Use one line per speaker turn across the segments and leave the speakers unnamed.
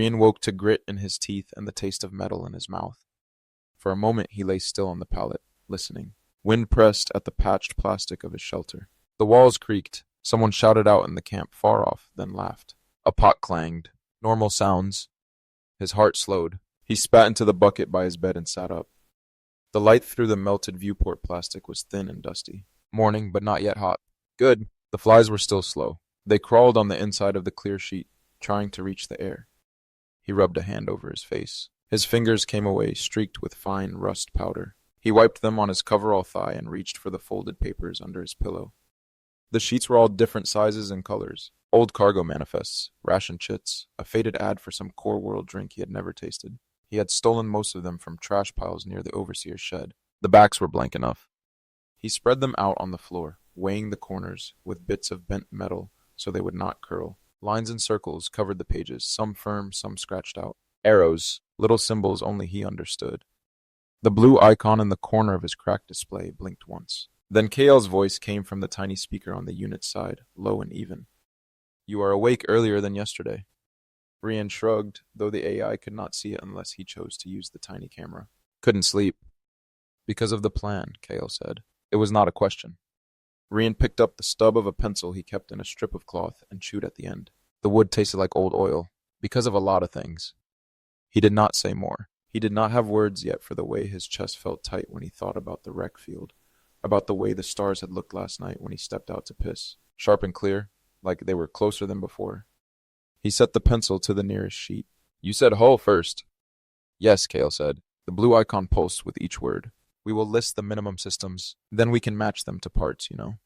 Rian woke to grit in his teeth and the taste of metal in his mouth. For a moment he lay still on the pallet, listening. Wind pressed at the patched plastic of his shelter. The walls creaked. Someone shouted out in the camp far off, then laughed. A pot clanged. Normal sounds. His heart slowed. He spat into the bucket by his bed and sat up. The light through the melted viewport plastic was thin and dusty. Morning, but not yet hot. Good. The flies were still slow. They crawled on the inside of the clear sheet, trying to reach the air. He rubbed a hand over his face. His fingers came away, streaked with fine rust powder. He wiped them on his coverall thigh and reached for the folded papers under his pillow. The sheets were all different sizes and colors. Old cargo manifests, ration chits, a faded ad for some core world drink he had never tasted. He had stolen most of them from trash piles near the overseer's shed. The backs were blank enough. He spread them out on the floor, weighing the corners with bits of bent metal so they would not curl. Lines and circles covered the pages, some firm, some scratched out. Arrows, little symbols only he understood. The blue icon in the corner of his cracked display blinked once. Then Kael's voice came from the tiny speaker on the unit's side, low and even. "You are awake earlier than yesterday." Rian shrugged, though the AI could not see it unless he chose to use the tiny camera. "Couldn't sleep." "Because of the plan," Kael said. It was not a question. Rian picked up the stub of a pencil he kept in a strip of cloth and chewed at the end. The wood tasted like old oil. Because of a lot of things. He did not say more. He did not have words yet for the way his chest felt tight when he thought about the wreck field, about the way the stars had looked last night when he stepped out to piss, sharp and clear, like they were closer than before. He set the pencil to the nearest sheet. "You said hull first." "Yes," Kael said. The blue icon pulsed with each word. "We will list the minimum systems, then we can match them to parts, you know."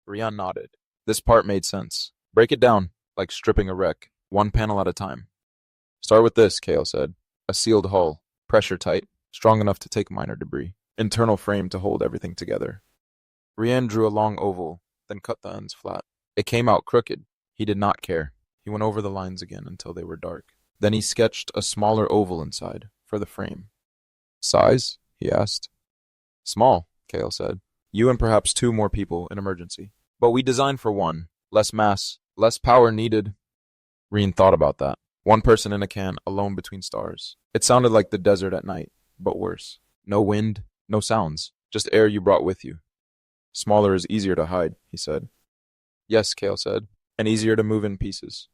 Rian nodded. This part made sense. "Break it down, like stripping a wreck, one panel at a time." "Start with this," Kael said. "A sealed hull, pressure tight, strong enough to take minor debris. Internal frame to hold everything together." Rian drew a long oval, then cut the ends flat. It came out crooked. He did not care. He went over the lines again until they were dark. Then he sketched a smaller oval inside, for the frame. "Size?" he asked. "Small," Kael said. "You and perhaps 2 more people in emergency. But we designed for 1. Less mass, less power needed." Rian thought about that. 1 person in a can, alone between stars. It sounded like the desert at night, but worse. No wind, no sounds, just air you brought with you. "Smaller is easier to hide," he said. "Yes," Kael said, "and easier to move in pieces."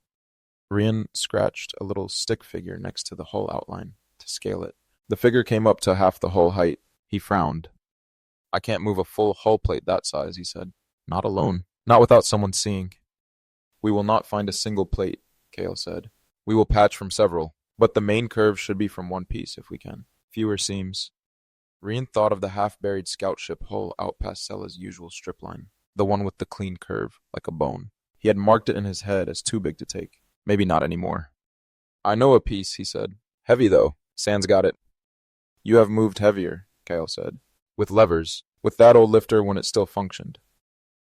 Rian scratched a little stick figure next to the hull outline, to scale it. The figure came up to half the hull height. He frowned. "I can't move a full hull plate that size," he said. "Not alone. Not without someone seeing." "We will not find a single plate," Kael said. "We will patch from several, but the main curve should be from one piece if we can. Fewer seams." Rian thought of the half-buried scout ship hull out past Sella's usual strip line, the one with the clean curve, like a bone. He had marked it in his head as too big to take. Maybe not anymore. "I know a piece," he said. "Heavy, though. Sand's got it." "You have moved heavier," Kael said. "With levers. With that old lifter when it still functioned."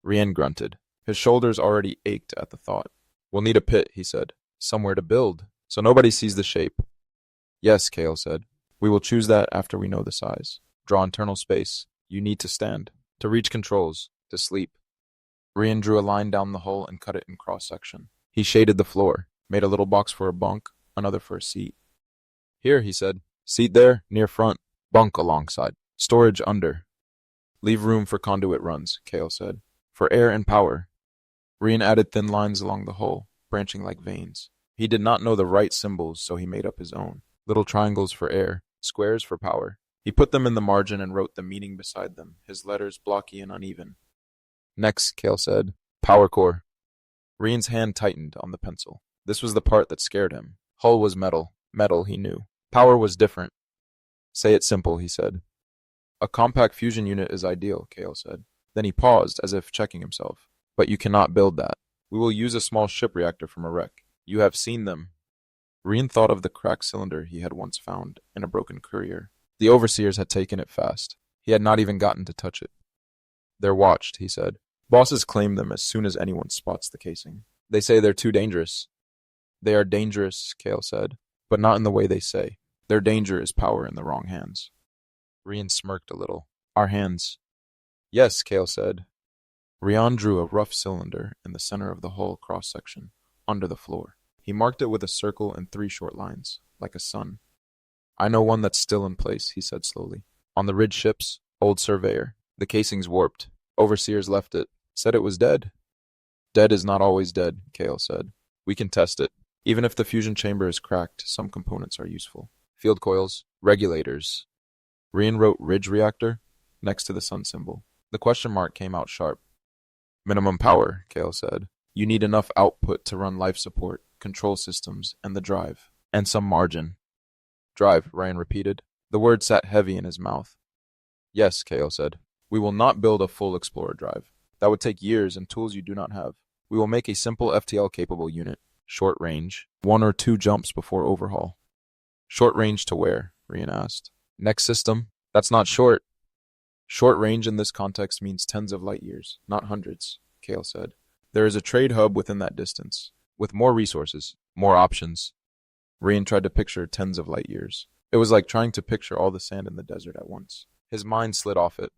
Rian grunted. His shoulders already ached at the thought. "We'll need a pit," he said. "Somewhere to build, so nobody sees the shape." "Yes," Kael said. "We will choose that after we know the size. Draw internal space. You need to stand. To reach controls. To sleep." Rian drew a line down the hull and cut it in cross-section. He shaded the floor, made a little box for a bunk, another for a seat. "Here," he said. "Seat there, near front. Bunk alongside. Storage under." "Leave room for conduit runs," Kael said. "For air and power." Rian added thin lines along the hull, branching like veins. He did not know the right symbols, so he made up his own. Little triangles for air, squares for power. He put them in the margin and wrote the meaning beside them, his letters blocky and uneven. "Next," Kael said. "Power core." Rian's hand tightened on the pencil. This was the part that scared him. Hull was metal. Metal, he knew. Power was different. "Say it simple," he said. "A compact fusion unit is ideal," Kael said. Then he paused, as if checking himself. "But you cannot build that. We will use a small ship reactor from a wreck. You have seen them." Rian thought of the cracked cylinder he had once found in a broken courier. The overseers had taken it fast. He had not even gotten to touch it. "They're watched," he said. "Bosses claim them as soon as anyone spots the casing. They say they're too dangerous." "They are dangerous," Kael said, "but not in the way they say. Their danger is power in the wrong hands." Rian smirked a little. "Our hands." "Yes," Kael said. Rian drew a rough cylinder in the center of the hull cross-section, under the floor. He marked it with a circle and 3 short lines, like a sun. I know one that's still in place, he said slowly. On the ridge ships, old surveyor. The casing's warped. Overseers left it. Said it was dead. Dead is not always dead, Kael said. We can test it. Even if the fusion chamber is cracked, some components are useful. Field coils, regulators. Rian wrote ridge reactor next to the sun symbol. The question mark came out sharp. Minimum power, Kael said. You need enough output to run life support, control systems, and the drive. And some margin. Drive, Ryan repeated. The word sat heavy in his mouth. Yes, Kael said. We will not build a full Explorer drive. That would take years and tools you do not have. We will make a simple FTL-capable unit. Short range. 1 or 2 jumps before overhaul. Short range to where? Rian asked. Next system. That's not short. Short range in this context means tens of light years, not hundreds, Kael said. There is a trade hub within that distance, with more resources, more options. Rian tried to picture tens of light years. It was like trying to picture all the sand in the desert at once. His mind slid off it.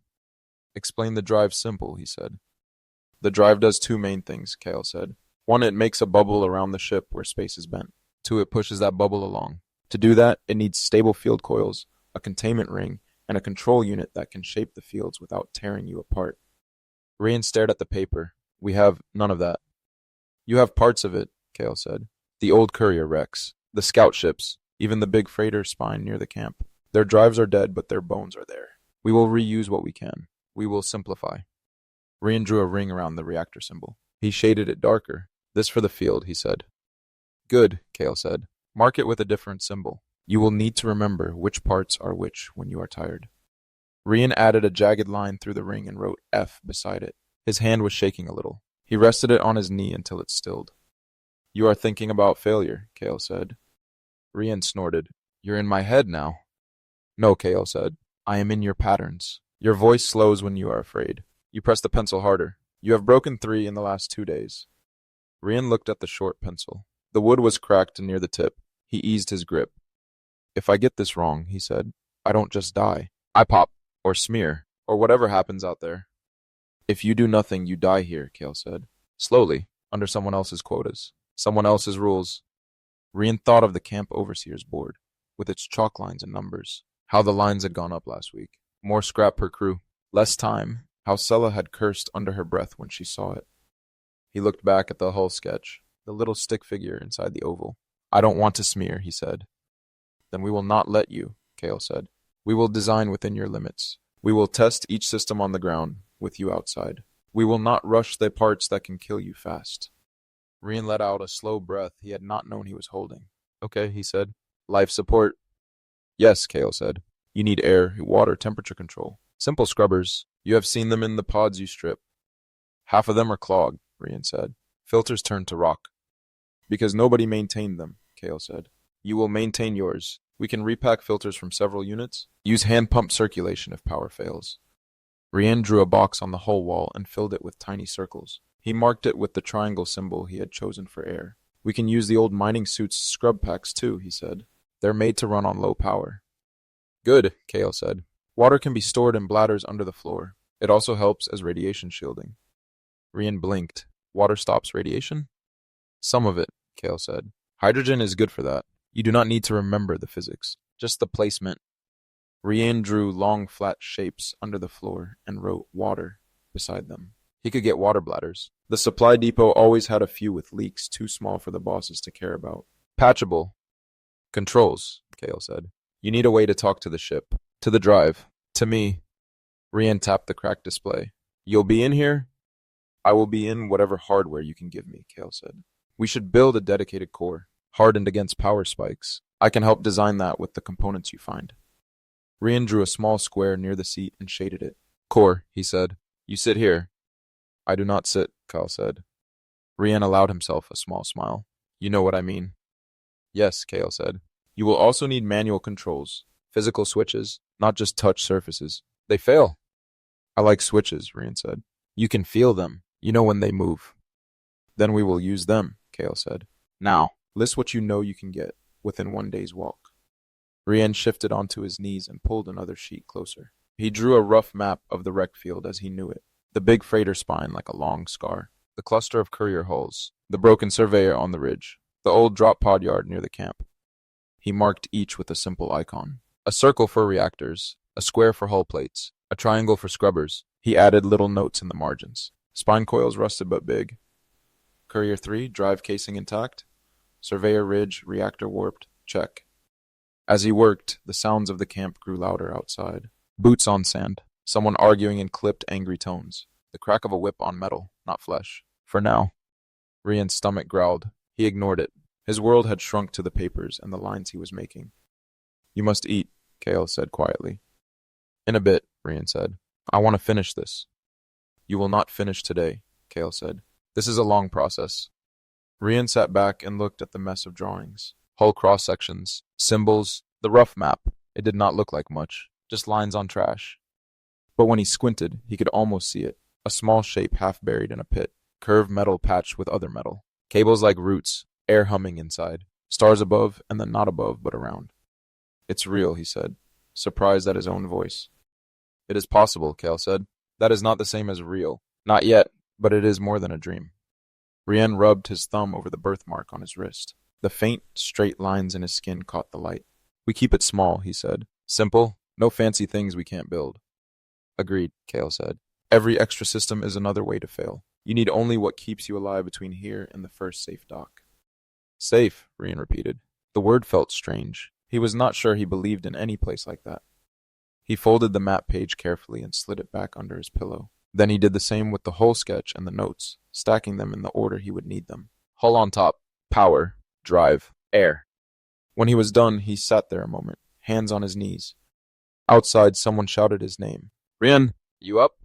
Explain the drive simple, he said. The drive does 2 main things, Kael said. 1, it makes a bubble around the ship where space is bent. 2, it pushes that bubble along. To do that, it needs stable field coils, a containment ring, and a control unit that can shape the fields without tearing you apart. Rian stared at the paper. We have none of that. You have parts of it, Kael said. The old courier wrecks, the scout ships, even the big freighter spine near the camp. Their drives are dead, but their bones are there. We will reuse what we can. We will simplify. Rian drew a ring around the reactor symbol. He shaded it darker. This for the field, he said. Good, Kael said. Mark it with a different symbol. You will need to remember which parts are which when you are tired. Rian added a jagged line through the ring and wrote F beside it. His hand was shaking a little. He rested it on his knee until it stilled. You are thinking about failure, Kael said. Rian snorted. You're in my head now. No, Kael said. I am in your patterns. Your voice slows when you are afraid. You press the pencil harder. You have broken 3 in the last 2 days. Rian looked at the short pencil. The wood was cracked near the tip. He eased his grip. If I get this wrong, he said, I don't just die. I pop, or smear, or whatever happens out there. If you do nothing, you die here, Kael said. Slowly, under someone else's quotas, someone else's rules. Rian thought of the camp overseer's board, with its chalk lines and numbers. How the lines had gone up last week. More scrap per crew. Less time. How Sella had cursed under her breath when she saw it. He looked back at the hull sketch, the little stick figure inside the oval. I don't want to smear, he said. Then we will not let you, Kael said. We will design within your limits. We will test each system on the ground, with you outside. We will not rush the parts that can kill you fast. Rian let out a slow breath he had not known he was holding. Okay, he said. Life support. Yes, Kael said. You need air, water, temperature control. Simple scrubbers. You have seen them in the pods you strip. Half of them are clogged, Rian said. Filters turned to rock. Because nobody maintained them, Kael said. You will maintain yours. We can repack filters from several units. Use hand-pump circulation if power fails. Rian drew a box on the hull wall and filled it with tiny circles. He marked it with the triangle symbol he had chosen for air. We can use the old mining suit's scrub packs too, he said. They're made to run on low power. Good, Kael said. Water can be stored in bladders under the floor. It also helps as radiation shielding. Rian blinked. Water stops radiation? Some of it, Kael said. Hydrogen is good for that. You do not need to remember the physics, just the placement. Rian drew long flat shapes under the floor and wrote water beside them. He could get water bladders. The supply depot always had a few with leaks too small for the bosses to care about. Patchable. Controls, Kael said. You need a way to talk to the ship. To the drive. To me. Rian tapped the cracked display. You'll be in here? I will be in whatever hardware you can give me, Kael said. We should build a dedicated core, hardened against power spikes. I can help design that with the components you find. Rian drew a small square near the seat and shaded it. Core, he said. You sit here. I do not sit, Kael said. Rian allowed himself a small smile. You know what I mean. Yes, Kael said. You will also need manual controls, physical switches, not just touch surfaces. They fail. I like switches, Rian said. You can feel them. You know when they move. Then we will use them, Kael said. Now, list what you know you can get within 1 day's walk. Rian shifted onto his knees and pulled another sheet closer. He drew a rough map of the wreck field as he knew it. The big freighter spine like a long scar. The cluster of courier hulls. The broken surveyor on the ridge. The old drop pod yard near the camp. He marked each with a simple icon. A circle for reactors, a square for hull plates, a triangle for scrubbers. He added little notes in the margins. Spine coils rusted but big. Courier 3, drive casing intact. Surveyor Ridge, reactor warped. Check. As he worked, the sounds of the camp grew louder outside. Boots on sand. Someone arguing in clipped, angry tones. The crack of a whip on metal, not flesh. For now. Rian's stomach growled. He ignored it. His world had shrunk to the papers and the lines he was making. You must eat, Kael said quietly. In a bit, Rian said. I want to finish this. You will not finish today, Kael said. This is a long process. Rian sat back and looked at the mess of drawings. Hull cross-sections, symbols, the rough map. It did not look like much, just lines on trash. But when he squinted, he could almost see it. A small shape half buried in a pit, curved metal patched with other metal. Cables like roots, air humming inside. Stars above, and then not above, but around. It's real, he said, surprised at his own voice. It is possible, Kael said. That is not the same as real. Not yet, but it is more than a dream. Rian rubbed his thumb over the birthmark on his wrist. The faint, straight lines in his skin caught the light. We keep it small, he said. Simple, no fancy things we can't build. Agreed, Kael said. Every extra system is another way to fail. You need only what keeps you alive between here and the first safe dock. Safe, Rian repeated. The word felt strange. He was not sure he believed in any place like that. He folded the map page carefully and slid it back under his pillow. Then he did the same with the whole sketch and the notes, stacking them in the order he would need them. Hull on top, power, drive, air. When he was done, he sat there a moment, hands on his knees. Outside, someone shouted his name. Rian, you up?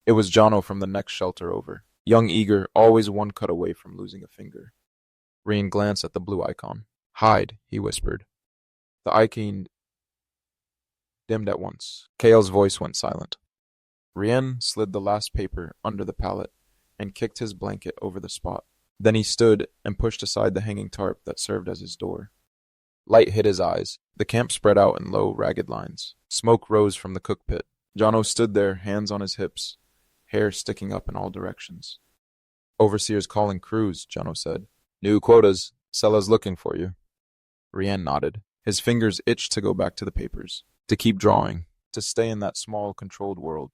It was Jono from the next shelter over. Young, eager, always one cut away from losing a finger. Rian glanced at the blue icon. Hide, he whispered. The icon dimmed at once. Kael's voice went silent. Rian slid the last paper under the pallet and kicked his blanket over the spot. Then he stood and pushed aside the hanging tarp that served as his door. Light hit his eyes. The camp spread out in low, ragged lines. Smoke rose from the cook pit. Jono stood there, hands on his hips, hair sticking up in all directions. Overseer's calling crews, Jono said. New quotas. Sella's looking for you. Rian nodded. His fingers itched to go back to the papers, to keep drawing, to stay in that small, controlled world.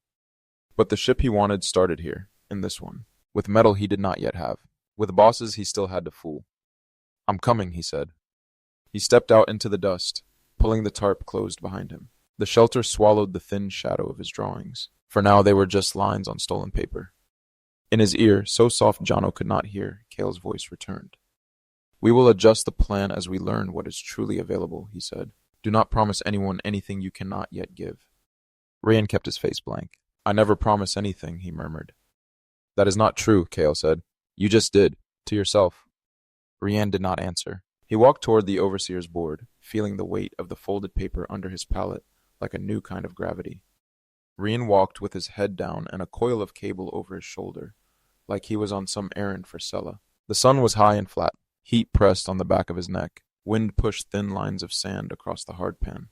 But the ship he wanted started here, in this one, with metal he did not yet have, with bosses he still had to fool. I'm coming, he said. He stepped out into the dust, pulling the tarp closed behind him. The shelter swallowed the thin shadow of his drawings. For now they were just lines on stolen paper. In his ear, so soft Jono could not hear, Kael's voice returned. We will adjust the plan as we learn what is truly available, he said. Do not promise anyone anything you cannot yet give. Rian kept his face blank. I never promise anything, he murmured. That is not true, Kael said. You just did, to yourself. Rian did not answer. He walked toward the overseer's board, feeling the weight of the folded paper under his pallet like a new kind of gravity. Rian walked with his head down and a coil of cable over his shoulder, like he was on some errand for Sella. The sun was high and flat. Heat pressed on the back of his neck. Wind pushed thin lines of sand across the hardpan.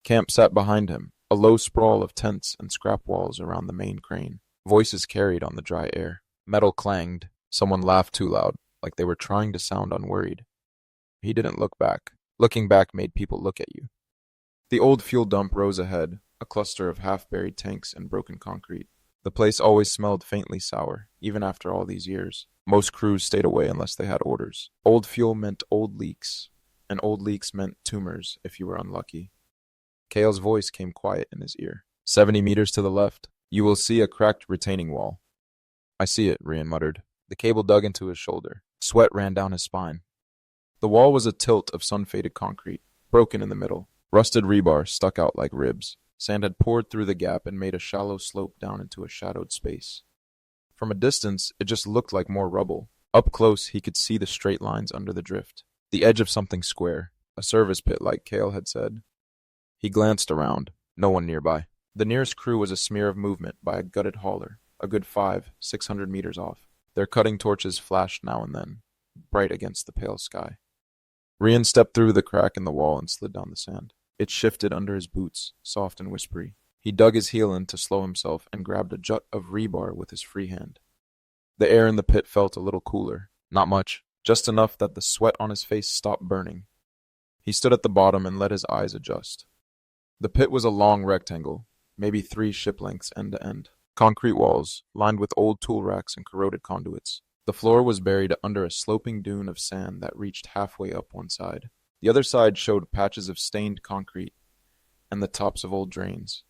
Camp sat behind him, a low sprawl of tents and scrap walls around the main crane. Voices carried on the dry air. Metal clanged. Someone laughed too loud, like they were trying to sound unworried. He didn't look back. Looking back made people look at you. The old fuel dump rose ahead, a cluster of half-buried tanks and broken concrete. The place always smelled faintly sour, even after all these years. Most crews stayed away unless they had orders. Old fuel meant old leaks, and old leaks meant tumors if you were unlucky. Kael's voice came quiet in his ear. 70 meters to the left, you will see a cracked retaining wall. I see it, Rian muttered. The cable dug into his shoulder. Sweat ran down his spine. The wall was a tilt of sun-faded concrete, broken in the middle. Rusted rebar stuck out like ribs. Sand had poured through the gap and made a shallow slope down into a shadowed space. From a distance, it just looked like more rubble. Up close, he could see the straight lines under the drift. The edge of something square. A service pit, like Kael had said. He glanced around. No one nearby. The nearest crew was a smear of movement by a gutted hauler, a good 500-600 meters off. Their cutting torches flashed now and then, bright against the pale sky. Rian stepped through the crack in the wall and slid down the sand. It shifted under his boots, soft and whispery. He dug his heel in to slow himself and grabbed a jut of rebar with his free hand. The air in the pit felt a little cooler. Not much, just enough that the sweat on his face stopped burning. He stood at the bottom and let his eyes adjust. The pit was a long rectangle, maybe 3 ship lengths end to end. Concrete walls, lined with old tool racks and corroded conduits. The floor was buried under a sloping dune of sand that reached halfway up one side. The other side showed patches of stained concrete and the tops of old drains.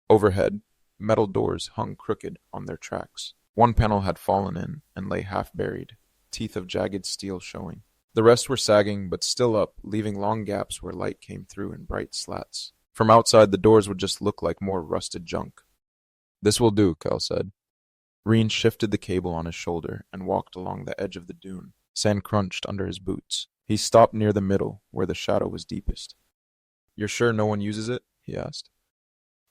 Overhead, metal doors hung crooked on their tracks. One panel had fallen in and lay half buried, teeth of jagged steel showing. The rest were sagging but still up, leaving long gaps where light came through in bright slats. From outside, the doors would just look like more rusted junk. "This will do," Kael said. Rian shifted the cable on his shoulder and walked along the edge of the dune. Sand crunched under his boots. He stopped near the middle, where the shadow was deepest. "You're sure no one uses it?" he asked.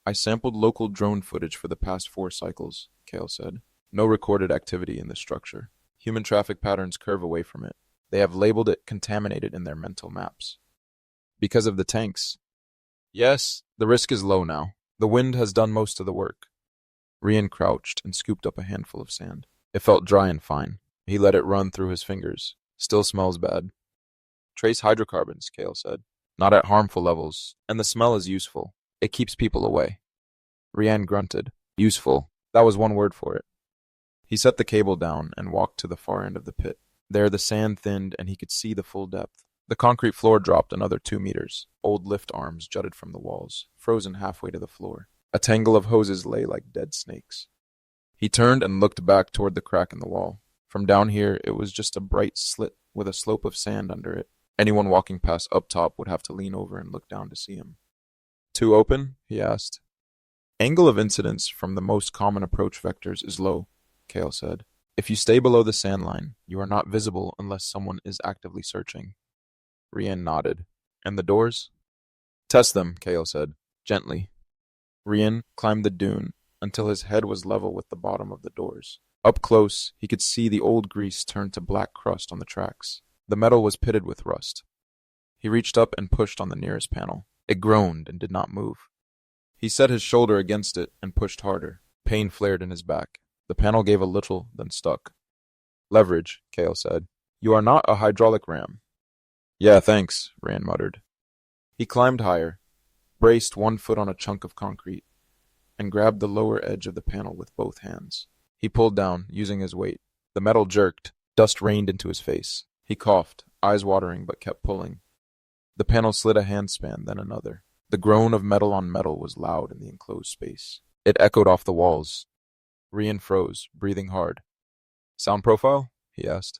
"I sampled local drone footage for the past 4 cycles," Kael said. "No recorded activity in this structure. Human traffic patterns curve away from it. They have labeled it contaminated in their mental maps." "Because of the tanks?" "Yes, the risk is low now. The wind has done most of the work." Rian crouched and scooped up a handful of sand. It felt dry and fine. He let it run through his fingers. "Still smells bad." "Trace hydrocarbons," Kael said. "Not at harmful levels, and the smell is useful. It keeps people away." Rian grunted. "Useful. That was one word for it." He set the cable down and walked to the far end of the pit. There the sand thinned and he could see the full depth. The concrete floor dropped another 2 meters. Old lift arms jutted from the walls, frozen halfway to the floor. A tangle of hoses lay like dead snakes. He turned and looked back toward the crack in the wall. From down here, it was just a bright slit with a slope of sand under it. Anyone walking past up top would have to lean over and look down to see him. "Too open?" he asked. "Angle of incidence from the most common approach vectors is low," Kael said. "If you stay below the sand line, you are not visible unless someone is actively searching." Rian nodded. "And the doors?" "Test them," Kael said, "gently." Rian climbed the dune until his head was level with the bottom of the doors. Up close, he could see the old grease turn to black crust on the tracks. The metal was pitted with rust. He reached up and pushed on the nearest panel. It groaned and did not move. He set his shoulder against it and pushed harder. Pain flared in his back. The panel gave a little, then stuck. "Leverage," Kael said. "You are not a hydraulic ram." "Yeah, thanks," Rian muttered. He climbed higher, braced one foot on a chunk of concrete, and grabbed the lower edge of the panel with both hands. He pulled down, using his weight. The metal jerked. Dust rained into his face. He coughed, eyes watering, but kept pulling. The panel slid a handspan, then another. The groan of metal on metal was loud in the enclosed space. It echoed off the walls. Rian froze, breathing hard. "Sound profile?" he asked.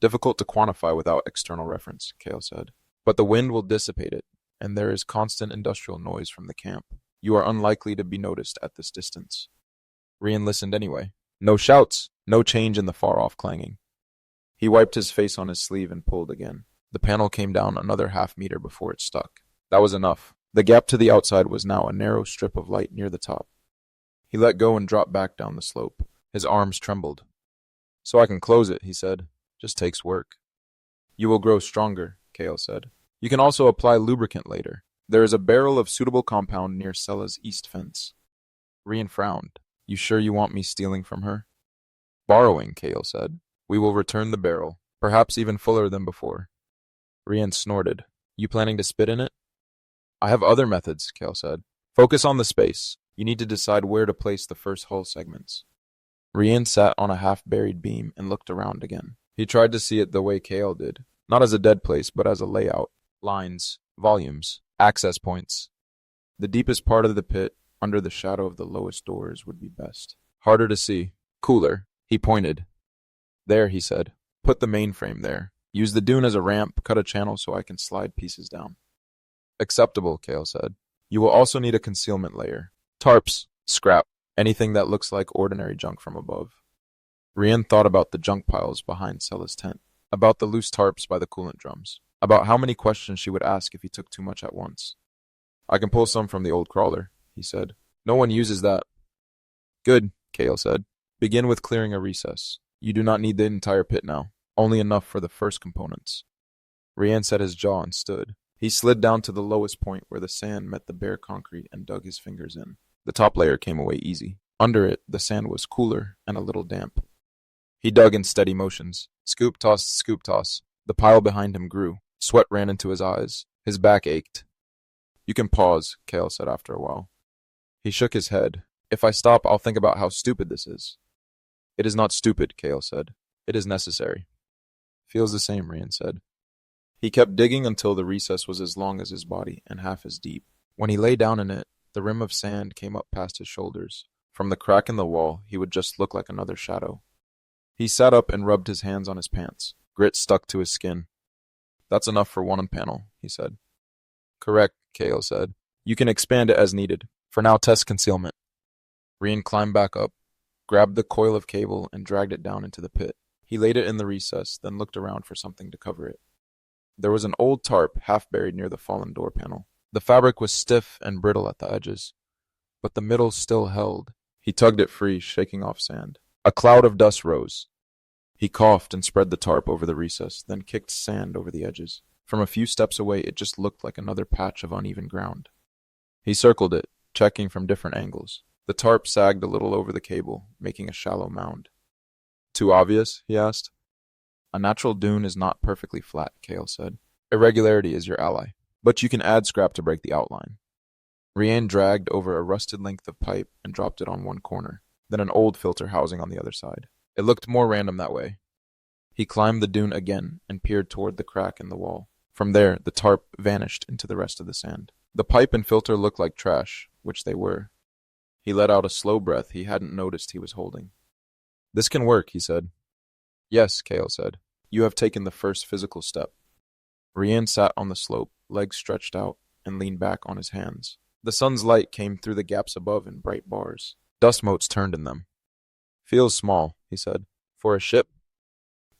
"Difficult to quantify without external reference," Kael said. "But the wind will dissipate it, and there is constant industrial noise from the camp. You are unlikely to be noticed at this distance." Rian listened anyway. No shouts, no change in the far-off clanging. He wiped his face on his sleeve and pulled again. The panel came down another half-meter before it stuck. That was enough. The gap to the outside was now a narrow strip of light near the top. He let go and dropped back down the slope. His arms trembled. "So I can close it," he said. "Just takes work." "You will grow stronger," Kael said. "You can also apply lubricant later. There is a barrel of suitable compound near Sella's east fence." Rian frowned. "You sure you want me stealing from her?" "Borrowing," Kael said. "We will return the barrel, perhaps even fuller than before." Rian snorted. "You planning to spit in it?" "I have other methods," Kael said. "Focus on the space. You need to decide where to place the first hull segments." Rian sat on a half-buried beam and looked around again. He tried to see it the way Kael did, not as a dead place, but as a layout. Lines, volumes, access points. The deepest part of the pit, under the shadow of the lowest doors, would be best. Harder to see. Cooler. He pointed. "There," he said. "Put the mainframe there. Use the dune as a ramp, cut a channel so I can slide pieces down." "Acceptable," Kael said. "You will also need a concealment layer. Tarps, scrap, anything that looks like ordinary junk from above." Rian thought about the junk piles behind Sella's tent, about the loose tarps by the coolant drums, about how many questions she would ask if he took too much at once. "I can pull some from the old crawler," he said. "No one uses that." "Good," Kael said. "Begin with clearing a recess. You do not need the entire pit now, only enough for the first components." Rian set his jaw and stood. He slid down to the lowest point where the sand met the bare concrete and dug his fingers in. The top layer came away easy. Under it, the sand was cooler and a little damp. He dug in steady motions. Scoop, toss, scoop, toss. The pile behind him grew. Sweat ran into his eyes. His back ached. You can pause, Kael said after a while. He shook his head. If I stop, I'll think about how stupid this is. It is not stupid, Kael said. It is necessary. Feels the same, Rian said. He kept digging until the recess was as long as his body and half as deep. When he lay down in it, the rim of sand came up past his shoulders. From the crack in the wall, he would just look like another shadow. He sat up and rubbed his hands on his pants. Grit stuck to his skin. That's enough for one panel, he said. Correct, Kael said. You can expand it as needed. For now, test concealment. Rian climbed back up, grabbed the coil of cable, and dragged it down into the pit. He laid it in the recess, then looked around for something to cover it. There was an old tarp half buried near the fallen door panel. The fabric was stiff and brittle at the edges, but the middle still held. He tugged it free, shaking off sand. A cloud of dust rose. He coughed and spread the tarp over the recess, then kicked sand over the edges. From a few steps away, it just looked like another patch of uneven ground. He circled it, checking from different angles. The tarp sagged a little over the cable, making a shallow mound. Too obvious? He asked. A natural dune is not perfectly flat, Kael said. Irregularity is your ally, but you can add scrap to break the outline. Rian dragged over a rusted length of pipe and dropped it on one corner, then an old filter housing on the other side. It looked more random that way. He climbed the dune again and peered toward the crack in the wall. From there, the tarp vanished into the rest of the sand. The pipe and filter looked like trash, which they were. He let out a slow breath he hadn't noticed he was holding. This can work, he said. Yes, Kael said. You have taken the first physical step. Rian sat on the slope, legs stretched out, and leaned back on his hands. The sun's light came through the gaps above in bright bars. Dust motes turned in them. Feels small, he said. For a ship?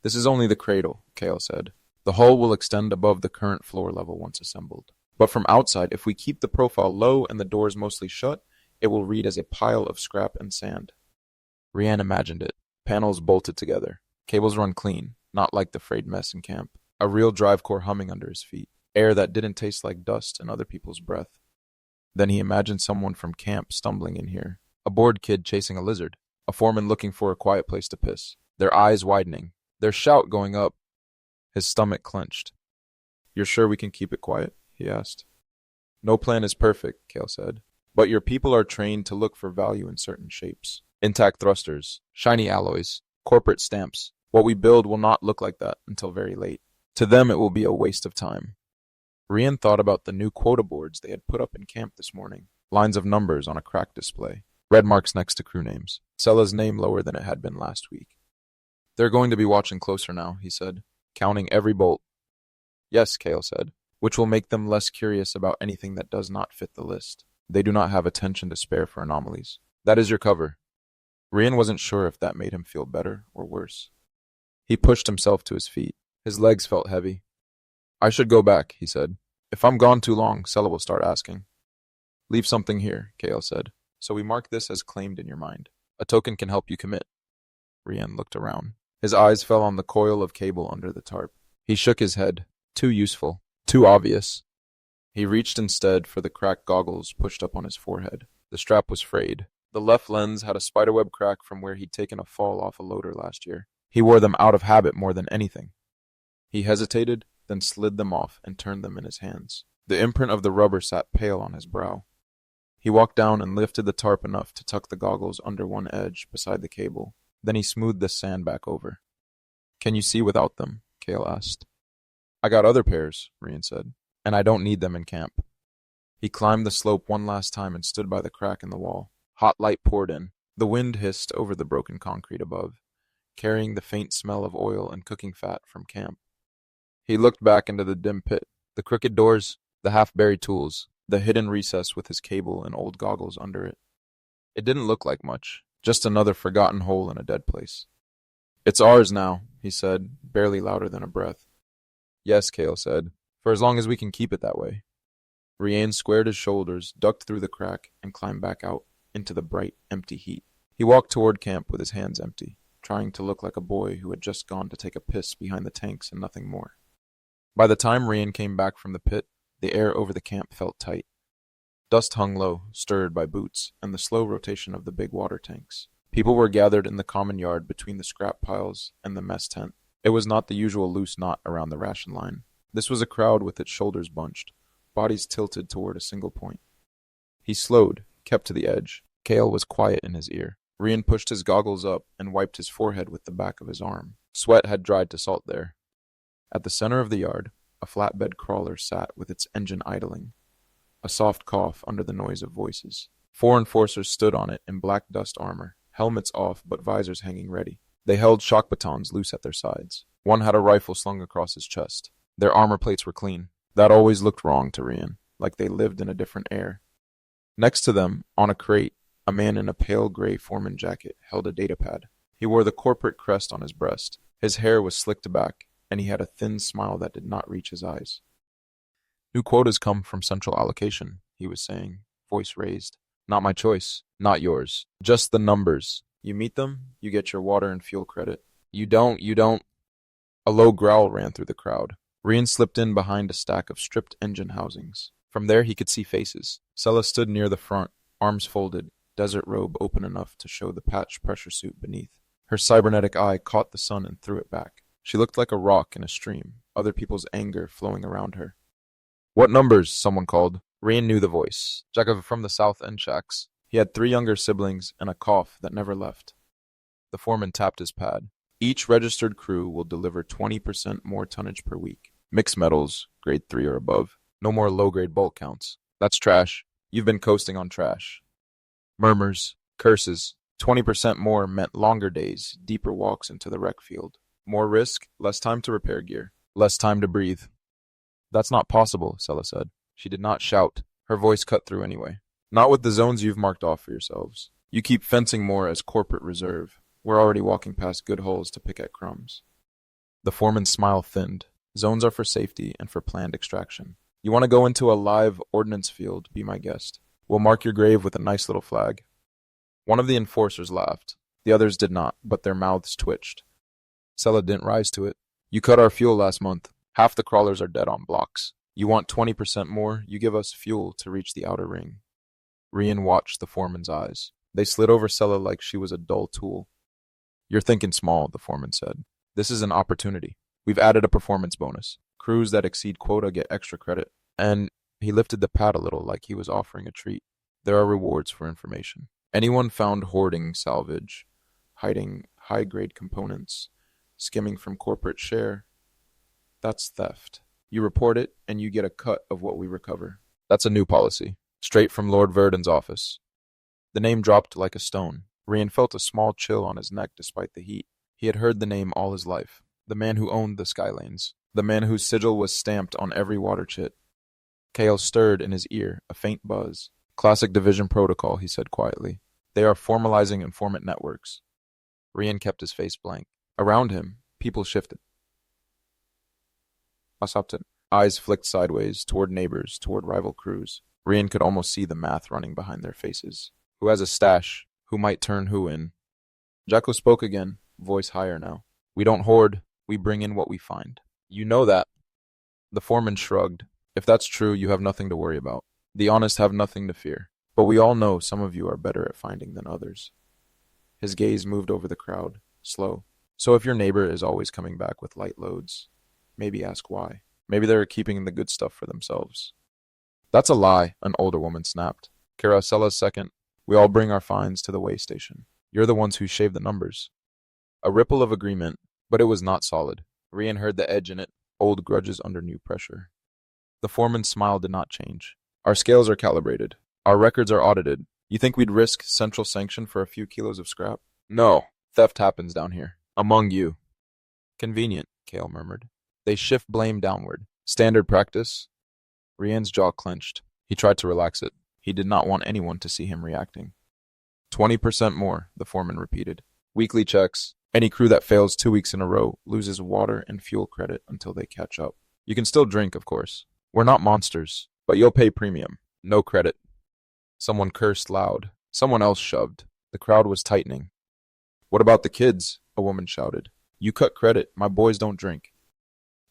This is only the cradle, Kael said. The hull will extend above the current floor level once assembled. But from outside, if we keep the profile low and the doors mostly shut, it will read as a pile of scrap and sand. Rian imagined it. Panels bolted together. Cables run clean, not like the frayed mess in camp. A real drive core humming under his feet. Air that didn't taste like dust and other people's breath. Then he imagined someone from camp stumbling in here. A bored kid chasing a lizard. A foreman looking for a quiet place to piss. Their eyes widening. Their shout going up. His stomach clenched. You're sure we can keep it quiet? He asked. No plan is perfect, Kael said. But your people are trained to look for value in certain shapes. Intact thrusters, shiny alloys, corporate stamps. What we build will not look like that until very late. To them it will be a waste of time. Rian thought about the new quota boards they had put up in camp this morning. Lines of numbers on a cracked display. Red marks next to crew names. Sella's name lower than it had been last week. They're going to be watching closer now, he said, counting every bolt. Yes, Kael said, which will make them less curious about anything that does not fit the list. They do not have attention to spare for anomalies. That is your cover. Rian wasn't sure if that made him feel better or worse. He pushed himself to his feet. His legs felt heavy. I should go back, he said. If I'm gone too long, Sella will start asking. Leave something here, Kael said. So we mark this as claimed in your mind. A token can help you commit. Rian looked around. His eyes fell on the coil of cable under the tarp. He shook his head. Too useful. Too obvious. He reached instead for the cracked goggles pushed up on his forehead. The strap was frayed. The left lens had a spiderweb crack from where he'd taken a fall off a loader last year. He wore them out of habit more than anything. He hesitated, then slid them off and turned them in his hands. The imprint of the rubber sat pale on his brow. He walked down and lifted the tarp enough to tuck the goggles under one edge beside the cable. Then he smoothed the sand back over. Can you see without them? Kael asked. I got other pairs, Rian said, and I don't need them in camp. He climbed the slope one last time and stood by the crack in the wall. Hot light poured in. The wind hissed over the broken concrete above, carrying the faint smell of oil and cooking fat from camp. He looked back into the dim pit, the crooked doors, the half-buried tools, the hidden recess with his cable and old goggles under it. It didn't look like much, just another forgotten hole in a dead place. It's ours now, he said, barely louder than a breath. Yes, Kael said, for as long as we can keep it that way. Rian squared his shoulders, ducked through the crack, and climbed back out into the bright, empty heat. He walked toward camp with his hands empty, trying to look like a boy who had just gone to take a piss behind the tanks and nothing more. By the time Rian came back from the pit, the air over the camp felt tight. Dust hung low, stirred by boots and the slow rotation of the big water tanks. People were gathered in the common yard between the scrap piles and the mess tent. It was not the usual loose knot around the ration line. This was a crowd with its shoulders bunched, bodies tilted toward a single point. He slowed, kept to the edge. Kael was quiet in his ear. Rian pushed his goggles up and wiped his forehead with the back of his arm. Sweat had dried to salt there. At the center of the yard, a flatbed crawler sat with its engine idling, a soft cough under the noise of voices. 4 enforcers stood on it in black dust armor, helmets off but visors hanging ready. They held shock batons loose at their sides. One had a rifle slung across his chest. Their armor plates were clean. That always looked wrong to Rian, like they lived in a different air. Next to them, on a crate, a man in a pale gray foreman jacket held a datapad. He wore the corporate crest on his breast. His hair was slicked back, and he had a thin smile that did not reach his eyes. New quotas come from central allocation, he was saying, voice raised. Not my choice, not yours. Just the numbers. You meet them, you get your water and fuel credit. You don't. A low growl ran through the crowd. Rian slipped in behind a stack of stripped engine housings. From there he could see faces. Sella stood near the front, arms folded, desert robe open enough to show the patched pressure suit beneath. Her cybernetic eye caught the sun and threw it back. She looked like a rock in a stream, other people's anger flowing around her. What numbers? Someone called. Rian knew the voice. Jacob from the South End shacks. He had 3 younger siblings and a cough that never left. The foreman tapped his pad. Each registered crew will deliver 20% more tonnage per week. Mixed metals, grade 3 or above. No more low-grade bulk counts. That's trash. You've been coasting on trash. Murmurs, curses. 20% more meant longer days, deeper walks into the rec field. More risk, less time to repair gear, less time to breathe. That's not possible, Sella said. She did not shout. Her voice cut through anyway. Not with the zones you've marked off for yourselves. You keep fencing more as corporate reserve. We're already walking past good holes to pick at crumbs. The foreman's smile thinned. Zones are for safety and for planned extraction. You want to go into a live ordnance field, be my guest. We'll mark your grave with a nice little flag. One of the enforcers laughed. The others did not, but their mouths twitched. Sella didn't rise to it. You cut our fuel last month. Half the crawlers are dead on blocks. You want 20% more, you give us fuel to reach the outer ring. Rian watched the foreman's eyes. They slid over Sella like she was a dull tool. You're thinking small, the foreman said. This is an opportunity. We've added a performance bonus. Crews that exceed quota get extra credit. And he lifted the pad a little like he was offering a treat. There are rewards for information. Anyone found hoarding salvage, hiding high-grade components, skimming from corporate share, that's theft. You report it, and you get a cut of what we recover. That's a new policy, straight from Lord Verdon's office. The name dropped like a stone. Rian felt a small chill on his neck despite the heat. He had heard the name all his life. The man who owned the Skylanes. The man whose sigil was stamped on every water chit. Kael stirred in his ear, a faint buzz. Classic division protocol, he said quietly. They are formalizing informant networks. Rian kept his face blank. Around him, people shifted. Asapten. Eyes flicked sideways, toward neighbors, toward rival crews. Rian could almost see the math running behind their faces. Who has a stash? Who might turn who in? Jacko spoke again, voice higher now. We don't hoard, we bring in what we find. You know that. The foreman shrugged. If that's true, you have nothing to worry about. The honest have nothing to fear. But we all know some of you are better at finding than others. His gaze moved over the crowd, slow. So if your neighbor is always coming back with light loads, maybe ask why. Maybe they're keeping the good stuff for themselves. That's a lie, an older woman snapped. Caracella's second. We all bring our finds to the way station. You're the ones who shave the numbers. A ripple of agreement, but it was not solid. Rian heard the edge in it, old grudges under new pressure. The foreman's smile did not change. Our scales are calibrated. Our records are audited. You think we'd risk central sanction for a few kilos of scrap? No. Theft happens down here. Among you. Convenient, Kael murmured. They shift blame downward. Standard practice. Rian's jaw clenched. He tried to relax it. He did not want anyone to see him reacting. 20% more, the foreman repeated. Weekly checks. Any crew that fails 2 weeks in a row loses water and fuel credit until they catch up. You can still drink, of course. We're not monsters, but you'll pay premium. No credit. Someone cursed loud. Someone else shoved. The crowd was tightening. What about the kids? A woman shouted. You cut credit. My boys don't drink.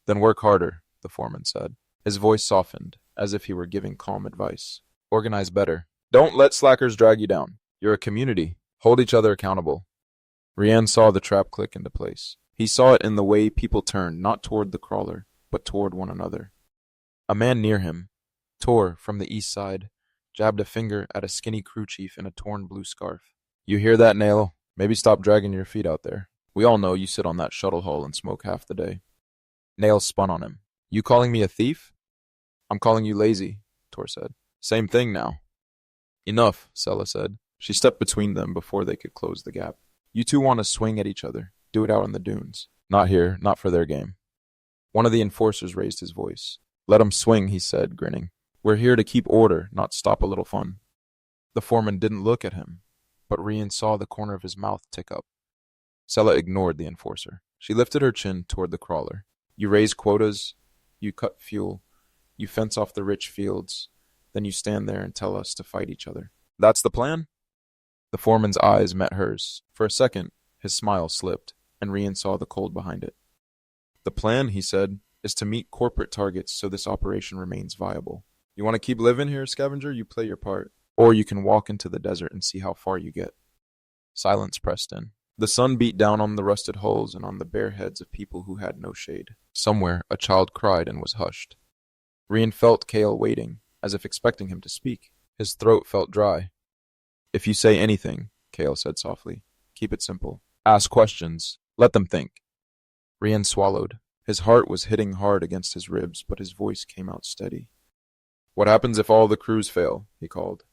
Then work harder, the foreman said. His voice softened, as if he were giving calm advice. Organize better. Don't let slackers drag you down. You're a community. Hold each other accountable. Rian saw the trap click into place. He saw it in the way people turned, not toward the crawler, but toward one another. A man near him, Tor from the east side, jabbed a finger at a skinny crew chief in a torn blue scarf. You hear that, Nail? Maybe stop dragging your feet out there. We all know you sit on that shuttle hull and smoke half the day. Nail spun on him. You calling me a thief? I'm calling you lazy, Tor said. Same thing now. Enough, Sella said. She stepped between them before they could close the gap. You two want to swing at each other. Do it out in the dunes. Not here, not for their game. One of the enforcers raised his voice. Let 'em swing, he said, grinning. We're here to keep order, not stop a little fun. The foreman didn't look at him, but Rian saw the corner of his mouth tick up. Sella ignored the enforcer. She lifted her chin toward the crawler. You raise quotas, you cut fuel, you fence off the rich fields, then you stand there and tell us to fight each other. That's the plan? The foreman's eyes met hers. For a second, his smile slipped, and Rian saw the cold behind it. The plan, he said, is to meet corporate targets so this operation remains viable. You want to keep living here, scavenger? You play your part. Or you can walk into the desert and see how far you get. Silence pressed in. The sun beat down on the rusted hulls and on the bare heads of people who had no shade. Somewhere, a child cried and was hushed. Rian felt Kael waiting, as if expecting him to speak. His throat felt dry. If you say anything, Kael said softly, keep it simple. Ask questions. Let them think. Rian swallowed. His heart was hitting hard against his ribs, but his voice came out steady. What happens if all the crews fail? He called.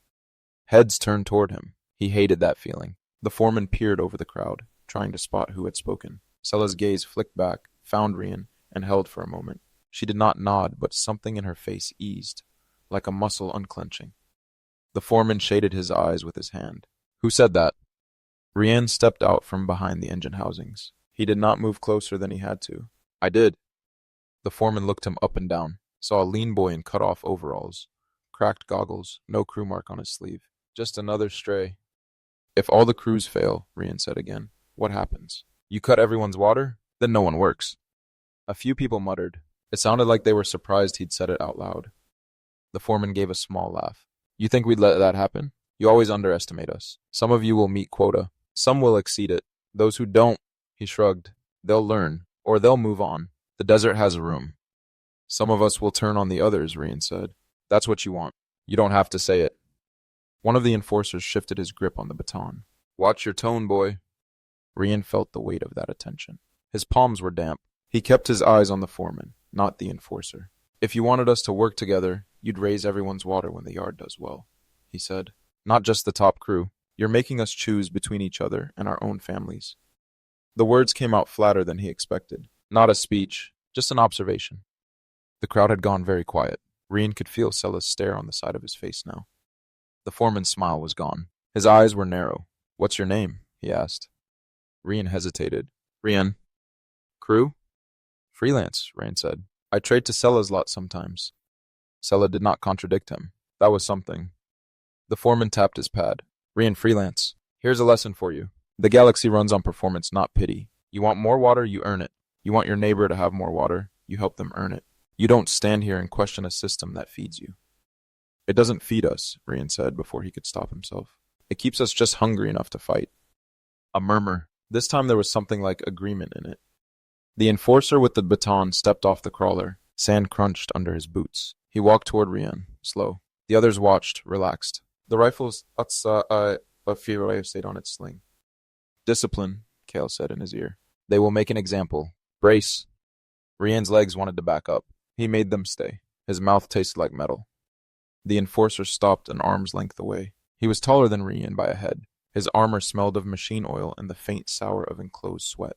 Heads turned toward him. He hated that feeling. The foreman peered over the crowd, trying to spot who had spoken. Sella's gaze flicked back, found Rian, and held for a moment. She did not nod, but something in her face eased, like a muscle unclenching. The foreman shaded his eyes with his hand. Who said that? Rian stepped out from behind the engine housings. He did not move closer than he had to. I did. The foreman looked him up and down, saw a lean boy in cut-off overalls, cracked goggles, no crew mark on his sleeve. Just another stray. If all the crews fail, Rian said again, what happens? You cut everyone's water? Then no one works. A few people muttered. It sounded like they were surprised he'd said it out loud. The foreman gave a small laugh. You think we'd let that happen? You always underestimate us. Some of you will meet quota. Some will exceed it. Those who don't, he shrugged, they'll learn, or they'll move on. The desert has a room. Some of us will turn on the others, Rian said. That's what you want. You don't have to say it. One of the enforcers shifted his grip on the baton. Watch your tone, boy. Rian felt the weight of that attention. His palms were damp. He kept his eyes on the foreman, not the enforcer. If you wanted us to work together, you'd raise everyone's water when the yard does well, he said. Not just the top crew. You're making us choose between each other and our own families. The words came out flatter than he expected. Not a speech, just an observation. The crowd had gone very quiet. Rian could feel Sella's stare on the side of his face now. The foreman's smile was gone. His eyes were narrow. What's your name? He asked. Rian hesitated. Rian. Crew? Freelance, Rian said. I trade to Sella's lot sometimes. Sella did not contradict him. That was something. The foreman tapped his pad. Rian, freelance. Here's a lesson for you. The galaxy runs on performance, not pity. You want more water, you earn it. You want your neighbor to have more water, you help them earn it. You don't stand here and question a system that feeds you. It doesn't feed us, Rian said before he could stop himself. It keeps us just hungry enough to fight. A murmur. This time there was something like agreement in it. The enforcer with the baton stepped off the crawler. Sand crunched under his boots. He walked toward Rian, slow. The others watched, relaxed. The rifle's stayed on its sling. Discipline, Kael said in his ear. They will make an example. Brace. Rian's legs wanted to back up. He made them stay. His mouth tasted like metal. The enforcer stopped an arm's length away. He was taller than Rian by a head. His armor smelled of machine oil and the faint sour of enclosed sweat.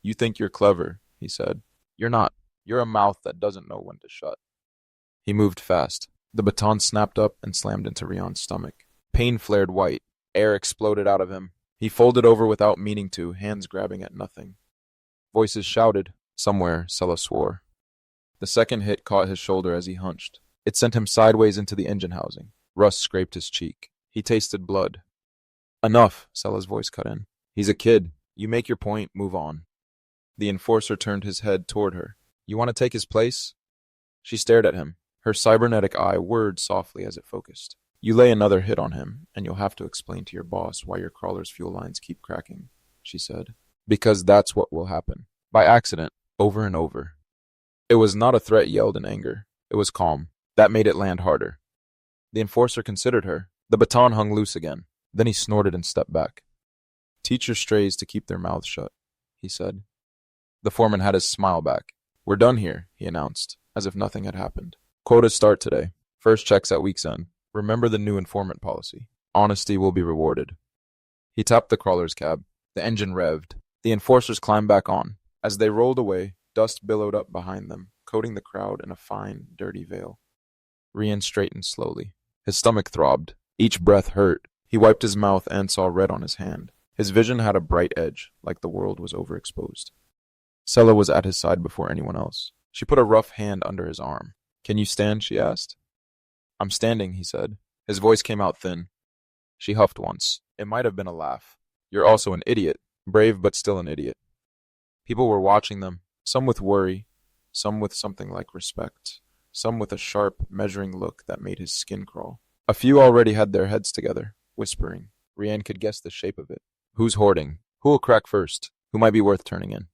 You think you're clever, he said. You're not. You're a mouth that doesn't know when to shut. He moved fast. The baton snapped up and slammed into Rian's stomach. Pain flared white. Air exploded out of him. He folded over without meaning to, hands grabbing at nothing. Voices shouted. Somewhere, Sella swore. The second hit caught his shoulder as he hunched. It sent him sideways into the engine housing. Rust scraped his cheek. He tasted blood. Enough, Sella's voice cut in. He's a kid. You make your point, move on. The enforcer turned his head toward her. You want to take his place? She stared at him. Her cybernetic eye whirred softly as it focused. You lay another hit on him, and you'll have to explain to your boss why your crawler's fuel lines keep cracking, she said. Because that's what will happen. By accident, over and over. It was not a threat yelled in anger. It was calm. That made it land harder. The enforcer considered her. The baton hung loose again. Then he snorted and stepped back. Teach your strays to keep their mouths shut, he said. The foreman had his smile back. We're done here, he announced, as if nothing had happened. Quotas start today. First checks at week's end. Remember the new informant policy. Honesty will be rewarded. He tapped the crawler's cab. The engine revved. The enforcers climbed back on. As they rolled away, dust billowed up behind them, coating the crowd in a fine, dirty veil. Rian straightened slowly. His stomach throbbed. Each breath hurt. He wiped his mouth and saw red on his hand. His vision had a bright edge, like the world was overexposed. Sela was at his side before anyone else. She put a rough hand under his arm. Can you stand? She asked. I'm standing, he said. His voice came out thin. She huffed once. It might have been a laugh. You're also an idiot. Brave, but still an idiot. People were watching them, some with worry, some with something like respect, some with a sharp, measuring look that made his skin crawl. A few already had their heads together, whispering. Rian could guess the shape of it. Who's hoarding? Who'll crack first? Who might be worth turning in?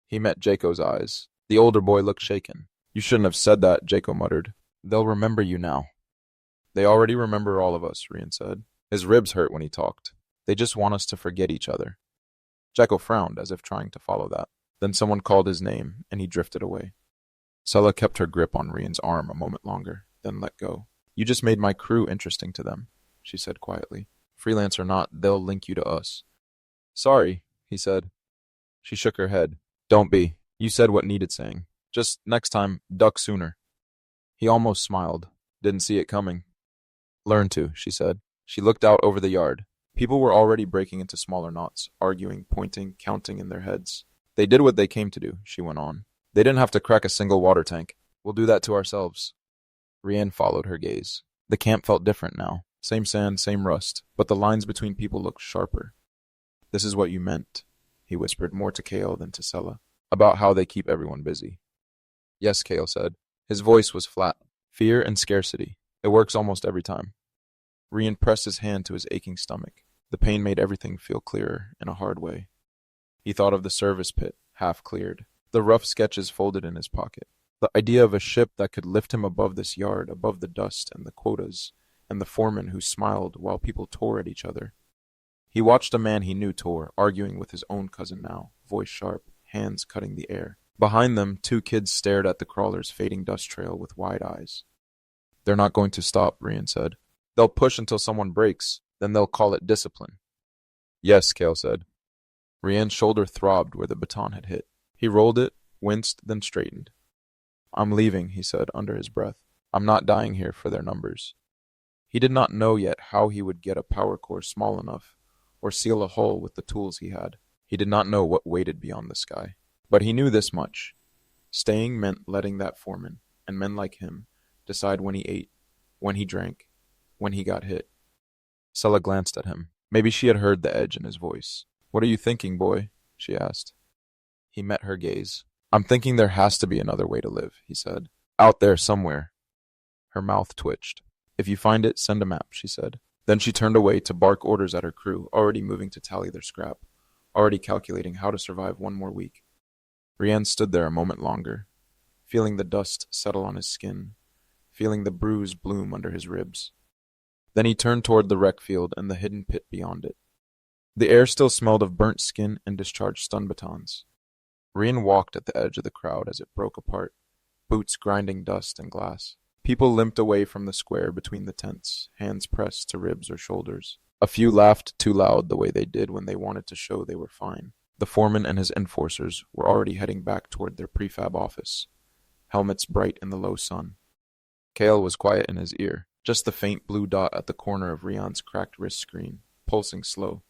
He met Jaco's eyes. The older boy looked shaken. You shouldn't have said that, Jaco muttered. They'll remember you now. They already remember all of us, Rian said. His ribs hurt when he talked. They just want us to forget each other. Jaco frowned, as if trying to follow that. Then someone called his name, and he drifted away. Sela kept her grip on Rian's arm a moment longer, then let go. You just made my crew interesting to them, she said quietly. Freelance or not, they'll link you to us. Sorry, he said. She shook her head. Don't be. You said what needed saying. Just next time, duck sooner. He almost smiled. Didn't see it coming. Learn to, she said. She looked out over the yard. People were already breaking into smaller knots, arguing, pointing, counting in their heads. They did what they came to do, she went on. They didn't have to crack a single water tank. We'll do that to ourselves. Rian followed her gaze. The camp felt different now. Same sand, same rust, but the lines between people looked sharper. This is what you meant, he whispered more to Kael than to Sela, about how they keep everyone busy. Yes, Kael said. His voice was flat. Fear and scarcity. It works almost every time. Rian pressed his hand to his aching stomach. The pain made everything feel clearer in a hard way. He thought of the service pit, half cleared, the rough sketches folded in his pocket, the idea of a ship that could lift him above this yard, above the dust and the quotas, and the foreman who smiled while people tore at each other. He watched a man he knew tore, arguing with his own cousin now, voice sharp, hands cutting the air. Behind them, 2 kids stared at the crawler's fading dust trail with wide eyes. They're not going to stop, Rian said. They'll push until someone breaks, then they'll call it discipline. Yes, Kael said. Rian's shoulder throbbed where the baton had hit. He rolled it, winced, then straightened. I'm leaving, he said under his breath. I'm not dying here for their numbers. He did not know yet how he would get a power core small enough, or seal a hole with the tools he had. He did not know what waited beyond the sky. But he knew this much. Staying meant letting that foreman, and men like him, decide when he ate, when he drank, when he got hit. Sela glanced at him. Maybe she had heard the edge in his voice. What are you thinking, boy? She asked. He met her gaze. I'm thinking there has to be another way to live, he said. Out there somewhere. Her mouth twitched. If you find it, send a map, she said. Then she turned away to bark orders at her crew, already moving to tally their scrap, already calculating how to survive one more week. Rian stood there a moment longer, feeling the dust settle on his skin, feeling the bruise bloom under his ribs. Then he turned toward the wreck field and the hidden pit beyond it. The air still smelled of burnt skin and discharged stun batons. Rian walked at the edge of the crowd as it broke apart, boots grinding dust and glass. People limped away from the square between the tents, hands pressed to ribs or shoulders. A few laughed too loud the way they did when they wanted to show they were fine. The foreman and his enforcers were already heading back toward their prefab office, helmets bright in the low sun. Kael was quiet in his ear, just the faint blue dot at the corner of Rian's cracked wrist screen, pulsing slow.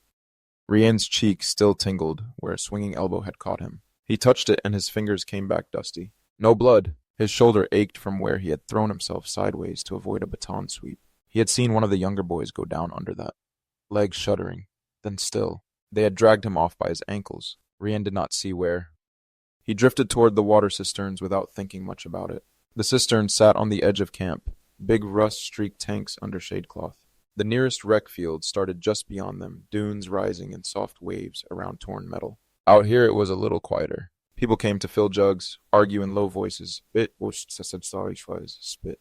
Rian's cheek still tingled where a swinging elbow had caught him. He touched it and his fingers came back dusty. No blood. His shoulder ached from where he had thrown himself sideways to avoid a baton sweep. He had seen one of the younger boys go down under that, legs shuddering, then still. They had dragged him off by his ankles. Rian did not see where. He drifted toward the water cisterns without thinking much about it. The cisterns sat on the edge of camp, big rust-streaked tanks under shade cloth. The nearest wreck field started just beyond them, dunes rising in soft waves around torn metal. Out here it was a little quieter. People came to fill jugs, argue in low voices. Spit.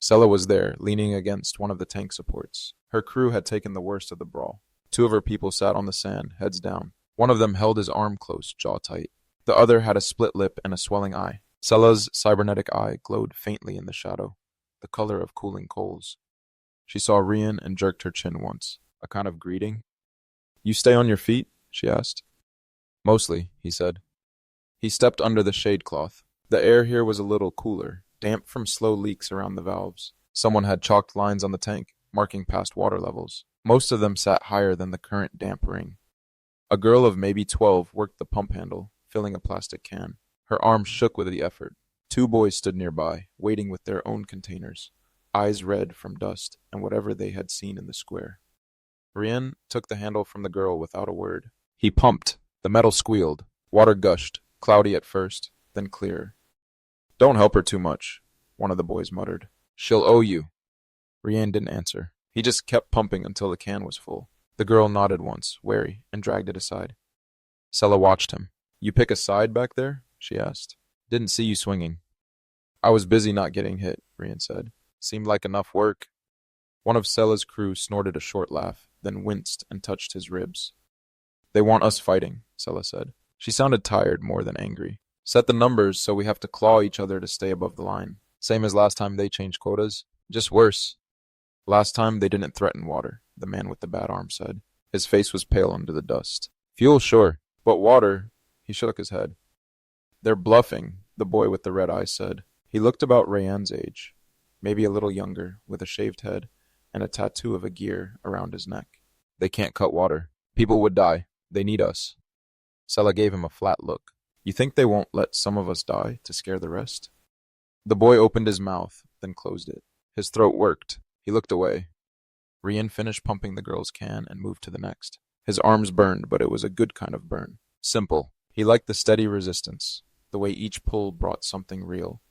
Sella was there, leaning against one of the tank supports. Her crew had taken the worst of the brawl. Two of her people sat on the sand, heads down. One of them held his arm close, jaw tight. The other had a split lip and a swelling eye. Sella's cybernetic eye glowed faintly in the shadow, the color of cooling coals. She saw Rian and jerked her chin once, a kind of greeting. "You stay on your feet?" she asked. "Mostly," he said. He stepped under the shade cloth. The air here was a little cooler, damp from slow leaks around the valves. Someone had chalked lines on the tank, marking past water levels. Most of them sat higher than the current damp ring. A girl of maybe 12 worked the pump handle, filling a plastic can. Her arms shook with the effort. Two boys stood nearby, waiting with their own containers, eyes red from dust and whatever they had seen in the square. Rian took the handle from the girl without a word. He pumped. The metal squealed. Water gushed, cloudy at first, then clear. "Don't help her too much," one of the boys muttered. "She'll owe you." Rian didn't answer. He just kept pumping until the can was full. The girl nodded once, wary, and dragged it aside. Sella watched him. "You pick a side back there?" she asked. "Didn't see you swinging." "I was busy not getting hit," Rian said. "Seemed like enough work." One of Sella's crew snorted a short laugh, then winced and touched his ribs. "They want us fighting," Sella said. She sounded tired more than angry. "Set the numbers so we have to claw each other to stay above the line. Same as last time they changed quotas. Just worse." "Last time they didn't threaten water," the man with the bad arm said. His face was pale under the dust. "Fuel, sure. But water—" He shook his head. "They're bluffing," the boy with the red eyes said. He looked about Rian's age, maybe a little younger, with a shaved head and a tattoo of a gear around his neck. "They can't cut water. People would die. They need us." Sella gave him a flat look. "You think they won't let some of us die to scare the rest?" The boy opened his mouth, then closed it. His throat worked. He looked away. Rian finished pumping the girl's can and moved to the next. His arms burned, but it was a good kind of burn. Simple. He liked the steady resistance, the way each pull brought something real.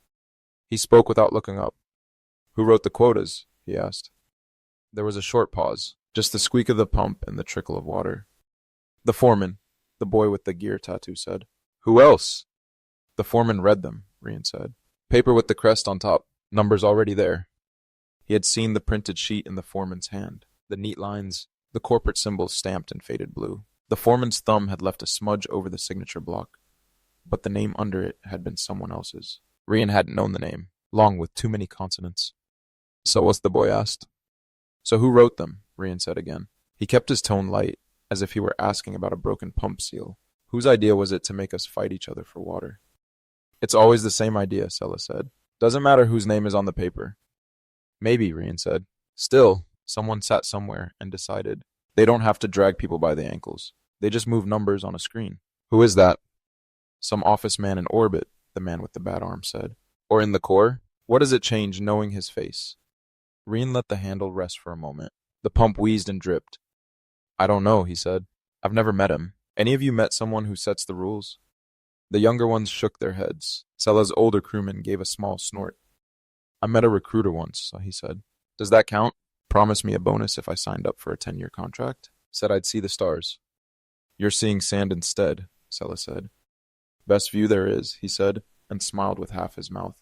He spoke without looking up. "Who wrote the quotas?" he asked. There was a short pause, just the squeak of the pump and the trickle of water. "The foreman," the boy with the gear tattoo said. "Who else?" "The foreman read them," Rian said. "Paper with the crest on top. Numbers already there." He had seen the printed sheet in the foreman's hand, the neat lines, the corporate symbols stamped in faded blue. The foreman's thumb had left a smudge over the signature block, but the name under it had been someone else's. Rian hadn't known the name, long with too many consonants. "So what's?" the boy asked. "So who wrote them?" Rian said again. He kept his tone light, as if he were asking about a broken pump seal. "Whose idea was it to make us fight each other for water?" "It's always the same idea," Sella said. "Doesn't matter whose name is on the paper." "Maybe," Rian said. "Still, someone sat somewhere and decided. They don't have to drag people by the ankles. They just move numbers on a screen." "Who is that?" "Some office man in orbit," the man with the bad arm said. "Or in the core? What does it change knowing his face?" Rian let the handle rest for a moment. The pump wheezed and dripped. "I don't know," he said. "I've never met him. Any of you met someone who sets the rules?" The younger ones shook their heads. Sella's older crewman gave a small snort. "I met a recruiter once," he said. "Does that count? Promised me a bonus if I signed up for a 10-year contract. Said I'd see the stars." "You're seeing sand instead," Sella said. "Best view there is," he said, and smiled with half his mouth.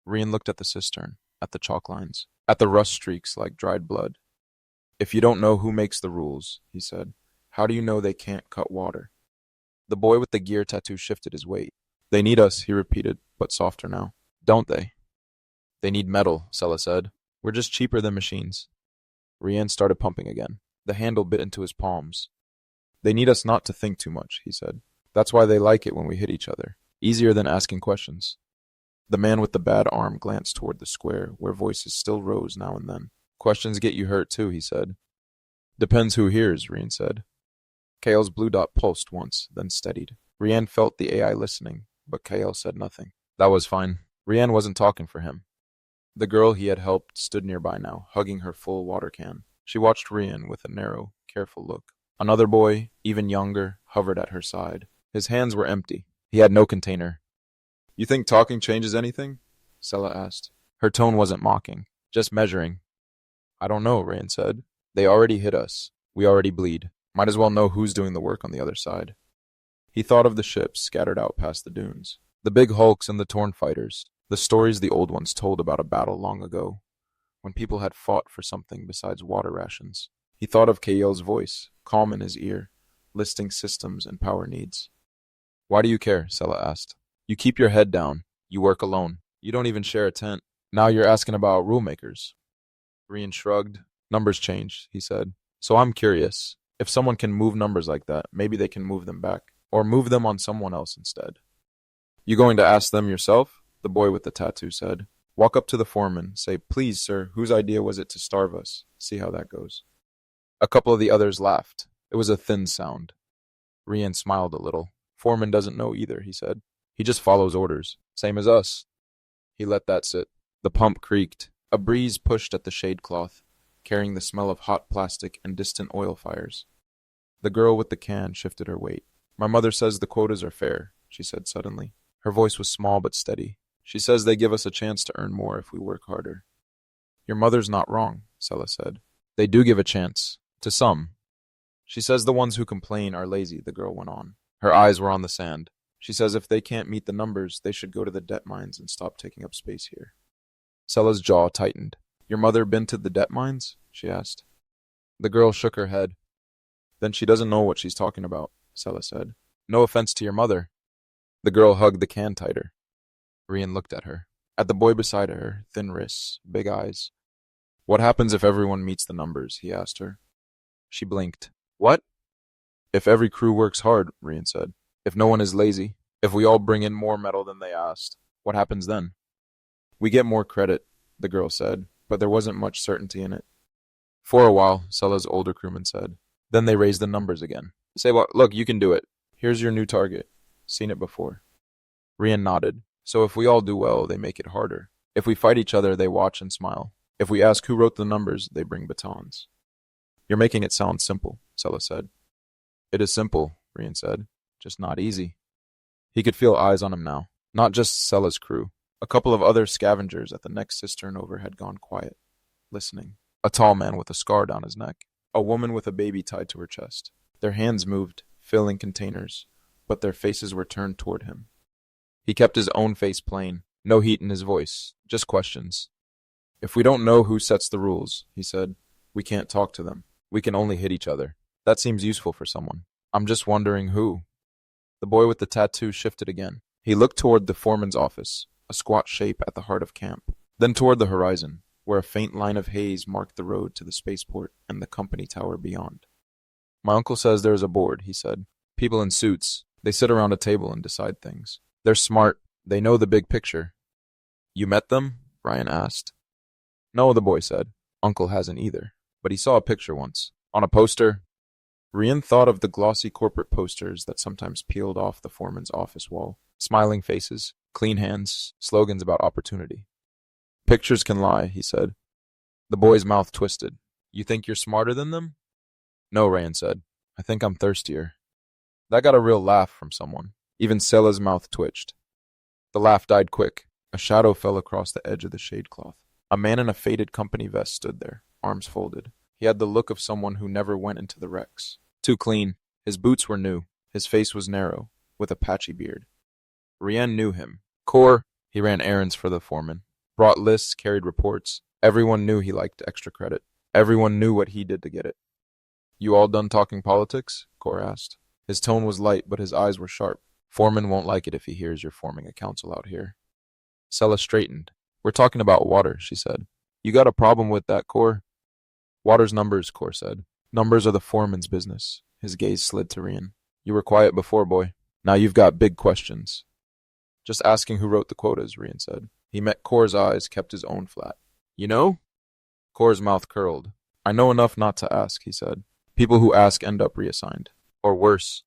Rian looked at the cistern, at the chalk lines, at the rust streaks like dried blood. "If you don't know who makes the rules," he said, "how do you know they can't cut water?" The boy with the gear tattoo shifted his weight. "They need us," he repeated, but softer now. "Don't they?" "They need metal," Sella said. "We're just cheaper than machines." Rian started pumping again. The handle bit into his palms. "They need us not to think too much," he said. "That's why they like it when we hit each other. Easier than asking questions." The man with the bad arm glanced toward the square, where voices still rose now and then. "Questions get you hurt too," he said. "Depends who hears," Rian said. Kael's blue dot pulsed once, then steadied. Rian felt the AI listening, but Kael said nothing. That was fine. Rian wasn't talking for him. The girl he had helped stood nearby now, hugging her full water can. She watched Rian with a narrow, careful look. Another boy, even younger, hovered at her side. His hands were empty. He had no container. "You think talking changes anything?" Sella asked. Her tone wasn't mocking, just measuring. I don't know, Rian said. They already hit us. We already bleed. Might as well know who's doing the work on the other side. He thought of the ships scattered out past the dunes. The big hulks and the torn fighters. The stories the old ones told about a battle long ago, when people had fought for something besides water rations. He thought of Kael's voice, calm in his ear, listing systems and power needs. Why do you care? Sela asked. You keep your head down. You work alone. You don't even share a tent. Now you're asking about rule makers. Rian shrugged. Numbers change, he said. So I'm curious. If someone can move numbers like that, maybe they can move them back. Or move them on someone else instead. You going to ask them yourself? The boy with the tattoo said. Walk up to the foreman. Say, please, sir, whose idea was it to starve us? See how that goes. A couple of the others laughed. It was a thin sound. Rian smiled a little. Foreman doesn't know either, he said. He just follows orders. Same as us. He let that sit. The pump creaked. A breeze pushed at the shade cloth, carrying the smell of hot plastic and distant oil fires. The girl with the can shifted her weight. My mother says the quotas are fair, she said suddenly. Her voice was small but steady. She says they give us a chance to earn more if we work harder. Your mother's not wrong, Sela said. They do give a chance. To some. She says the ones who complain are lazy, the girl went on. Her eyes were on the sand. She says if they can't meet the numbers, they should go to the debt mines and stop taking up space here. Sela's jaw tightened. Your mother been to the debt mines? She asked. The girl shook her head. Then she doesn't know what she's talking about, Sela said. No offense to your mother. The girl hugged the can tighter. Rian looked at her. At the boy beside her, thin wrists, big eyes. What happens if everyone meets the numbers? He asked her. She blinked. What? If every crew works hard, Rian said. If no one is lazy. If we all bring in more metal than they asked. What happens then? We get more credit, the girl said, but there wasn't much certainty in it. For a while, Sela's older crewman said. Then they raised the numbers again. Say what? Look, you can do it. Here's your new target. Seen it before. Rian nodded. So if we all do well, they make it harder. If we fight each other, they watch and smile. If we ask who wrote the numbers, they bring batons. You're making it sound simple, Sela said. It is simple, Rian said. Just not easy. He could feel eyes on him now. Not just Sela's crew. A couple of other scavengers at the next cistern over had gone quiet, listening. A tall man with a scar down his neck. A woman with a baby tied to her chest. Their hands moved, filling containers, but their faces were turned toward him. He kept his own face plain, no heat in his voice, just questions. If we don't know who sets the rules, he said, we can't talk to them. We can only hit each other. That seems useful for someone. I'm just wondering who. The boy with the tattoo shifted again. He looked toward the foreman's office, a squat shape at the heart of camp, then toward the horizon, where a faint line of haze marked the road to the spaceport and the company tower beyond. My uncle says there is a board, he said. People in suits. They sit around a table and decide things. They're smart. They know the big picture. You met them? Rian asked. No, the boy said. Uncle hasn't either. But he saw a picture once. On a poster. Rian thought of the glossy corporate posters that sometimes peeled off the foreman's office wall. Smiling faces, clean hands, slogans about opportunity. Pictures can lie, he said. The boy's mouth twisted. You think you're smarter than them? No, Rian said. I think I'm thirstier. That got a real laugh from someone. Even Sela's mouth twitched. The laugh died quick. A shadow fell across the edge of the shade cloth. A man in a faded company vest stood there, arms folded. He had the look of someone who never went into the wrecks. Too clean. His boots were new. His face was narrow, with a patchy beard. Rian knew him. Core. He ran errands for the foreman. Brought lists, carried reports. Everyone knew he liked extra credit. Everyone knew what he did to get it. You all done talking politics? Core asked. His tone was light, but his eyes were sharp. Foreman won't like it if he hears you're forming a council out here. Sela straightened. We're talking about water, she said. You got a problem with that, Core? Water's numbers, Core said. Numbers are the foreman's business. His gaze slid to Rian. You were quiet before, boy. Now you've got big questions. Just asking who wrote the quotas, Rian said. He met Core's eyes, kept his own flat. You know? Core's mouth curled. I know enough not to ask, he said. People who ask end up reassigned. Or worse.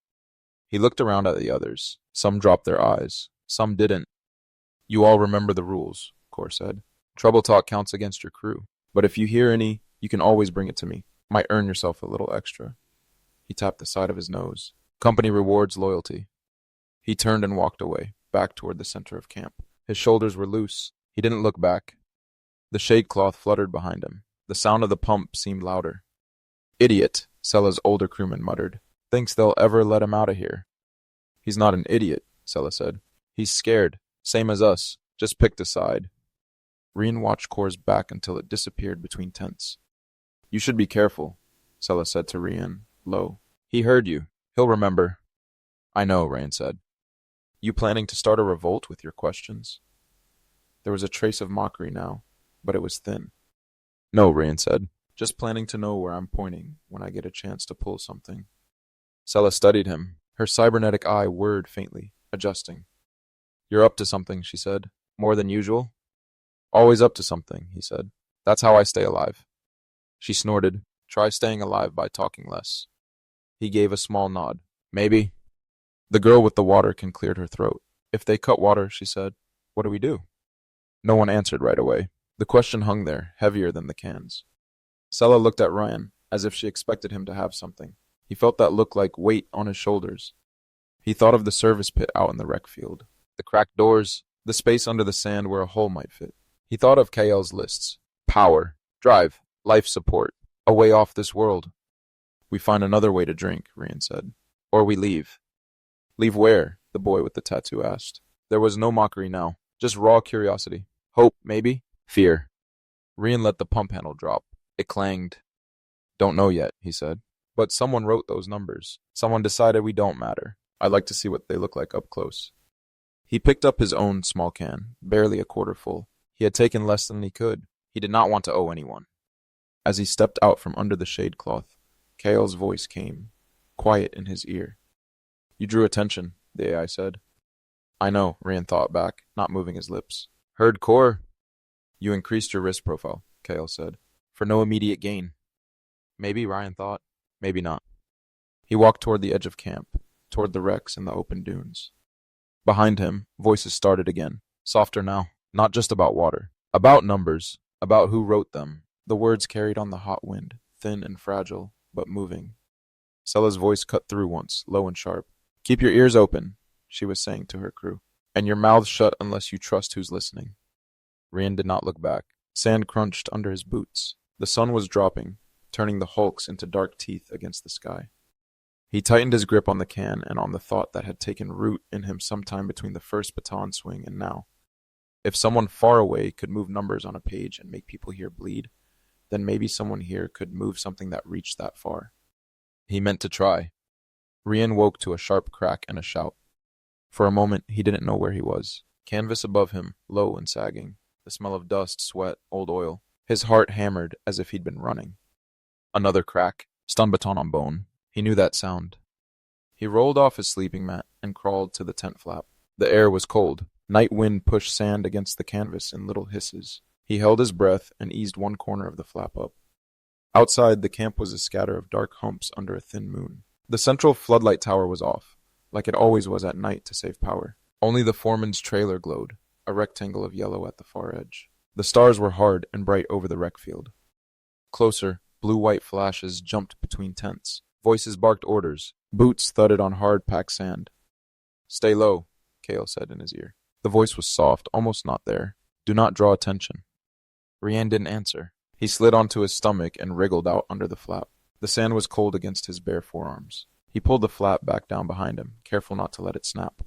He looked around at the others. Some dropped their eyes. Some didn't. You all remember the rules, Core said. Trouble talk counts against your crew. But if you hear any, you can always bring it to me. Might earn yourself a little extra. He tapped the side of his nose. Company rewards loyalty. He turned and walked away, back toward the center of camp. His shoulders were loose. He didn't look back. The shade cloth fluttered behind him. The sound of the pump seemed louder. Idiot, Sella's older crewman muttered. Thinks they'll ever let him out of here. He's not an idiot, Sella said. He's scared, same as us. Just picked a side. Rian watched Kor's back until it disappeared between tents. You should be careful, Sella said to Rian, low. He heard you. He'll remember. I know, Rian said. You planning to start a revolt with your questions? There was a trace of mockery now, but it was thin. No, Rian said. Just planning to know where I'm pointing when I get a chance to pull something. Sella studied him. Her cybernetic eye whirred faintly, adjusting. You're up to something, she said. More than usual? Always up to something, he said. That's how I stay alive. She snorted. Try staying alive by talking less. He gave a small nod. Maybe. The girl with the water can cleared her throat. If they cut water, she said, what do we do? No one answered right away. The question hung there, heavier than the cans. Sella looked at Rian, as if she expected him to have something. He felt that look like weight on his shoulders. He thought of the service pit out in the rec field, the cracked doors, the space under the sand where a hole might fit. He thought of Kael's lists. Power, drive, life support, a way off this world. We find another way to drink, Rian said. Or we leave. Leave where? The boy with the tattoo asked. There was no mockery now, just raw curiosity. Hope, maybe? Fear. Rian let the pump handle drop. It clanged. Don't know yet, he said. But someone wrote those numbers. Someone decided we don't matter. I'd like to see what they look like up close. He picked up his own small can, barely a quarter full. He had taken less than he could. He did not want to owe anyone. As he stepped out from under the shade cloth, Kael's voice came, quiet in his ear. You drew attention, the AI said. I know, Rian thought back, not moving his lips. Heard Kor? You increased your risk profile, Kael said, for no immediate gain. Maybe, Rian thought. Maybe not. He walked toward the edge of camp, toward the wrecks and the open dunes. Behind him, voices started again, softer now, not just about water, about numbers, about who wrote them. The words carried on the hot wind, thin and fragile, but moving. Sella's voice cut through once, low and sharp. Keep your ears open, she was saying to her crew, and your mouths shut unless you trust who's listening. Rian did not look back. Sand crunched under his boots. The sun was dropping, turning the hulks into dark teeth against the sky. He tightened his grip on the can and on the thought that had taken root in him sometime between the first baton swing and now. If someone far away could move numbers on a page and make people here bleed, then maybe someone here could move something that reached that far. He meant to try. Rian woke to a sharp crack and a shout. For a moment, he didn't know where he was. Canvas above him, low and sagging, the smell of dust, sweat, old oil. His heart hammered as if he'd been running. Another crack, stun baton on bone. He knew that sound. He rolled off his sleeping mat and crawled to the tent flap. The air was cold. Night wind pushed sand against the canvas in little hisses. He held his breath and eased one corner of the flap up. Outside, the camp was a scatter of dark humps under a thin moon. The central floodlight tower was off, like it always was at night to save power. Only the foreman's trailer glowed, a rectangle of yellow at the far edge. The stars were hard and bright over the rec field. Closer, blue-white flashes jumped between tents. Voices barked orders. Boots thudded on hard-packed sand. Stay low, Kael said in his ear. The voice was soft, almost not there. Do not draw attention. Rian didn't answer. He slid onto his stomach and wriggled out under the flap. The sand was cold against his bare forearms. He pulled the flap back down behind him, careful not to let it snap.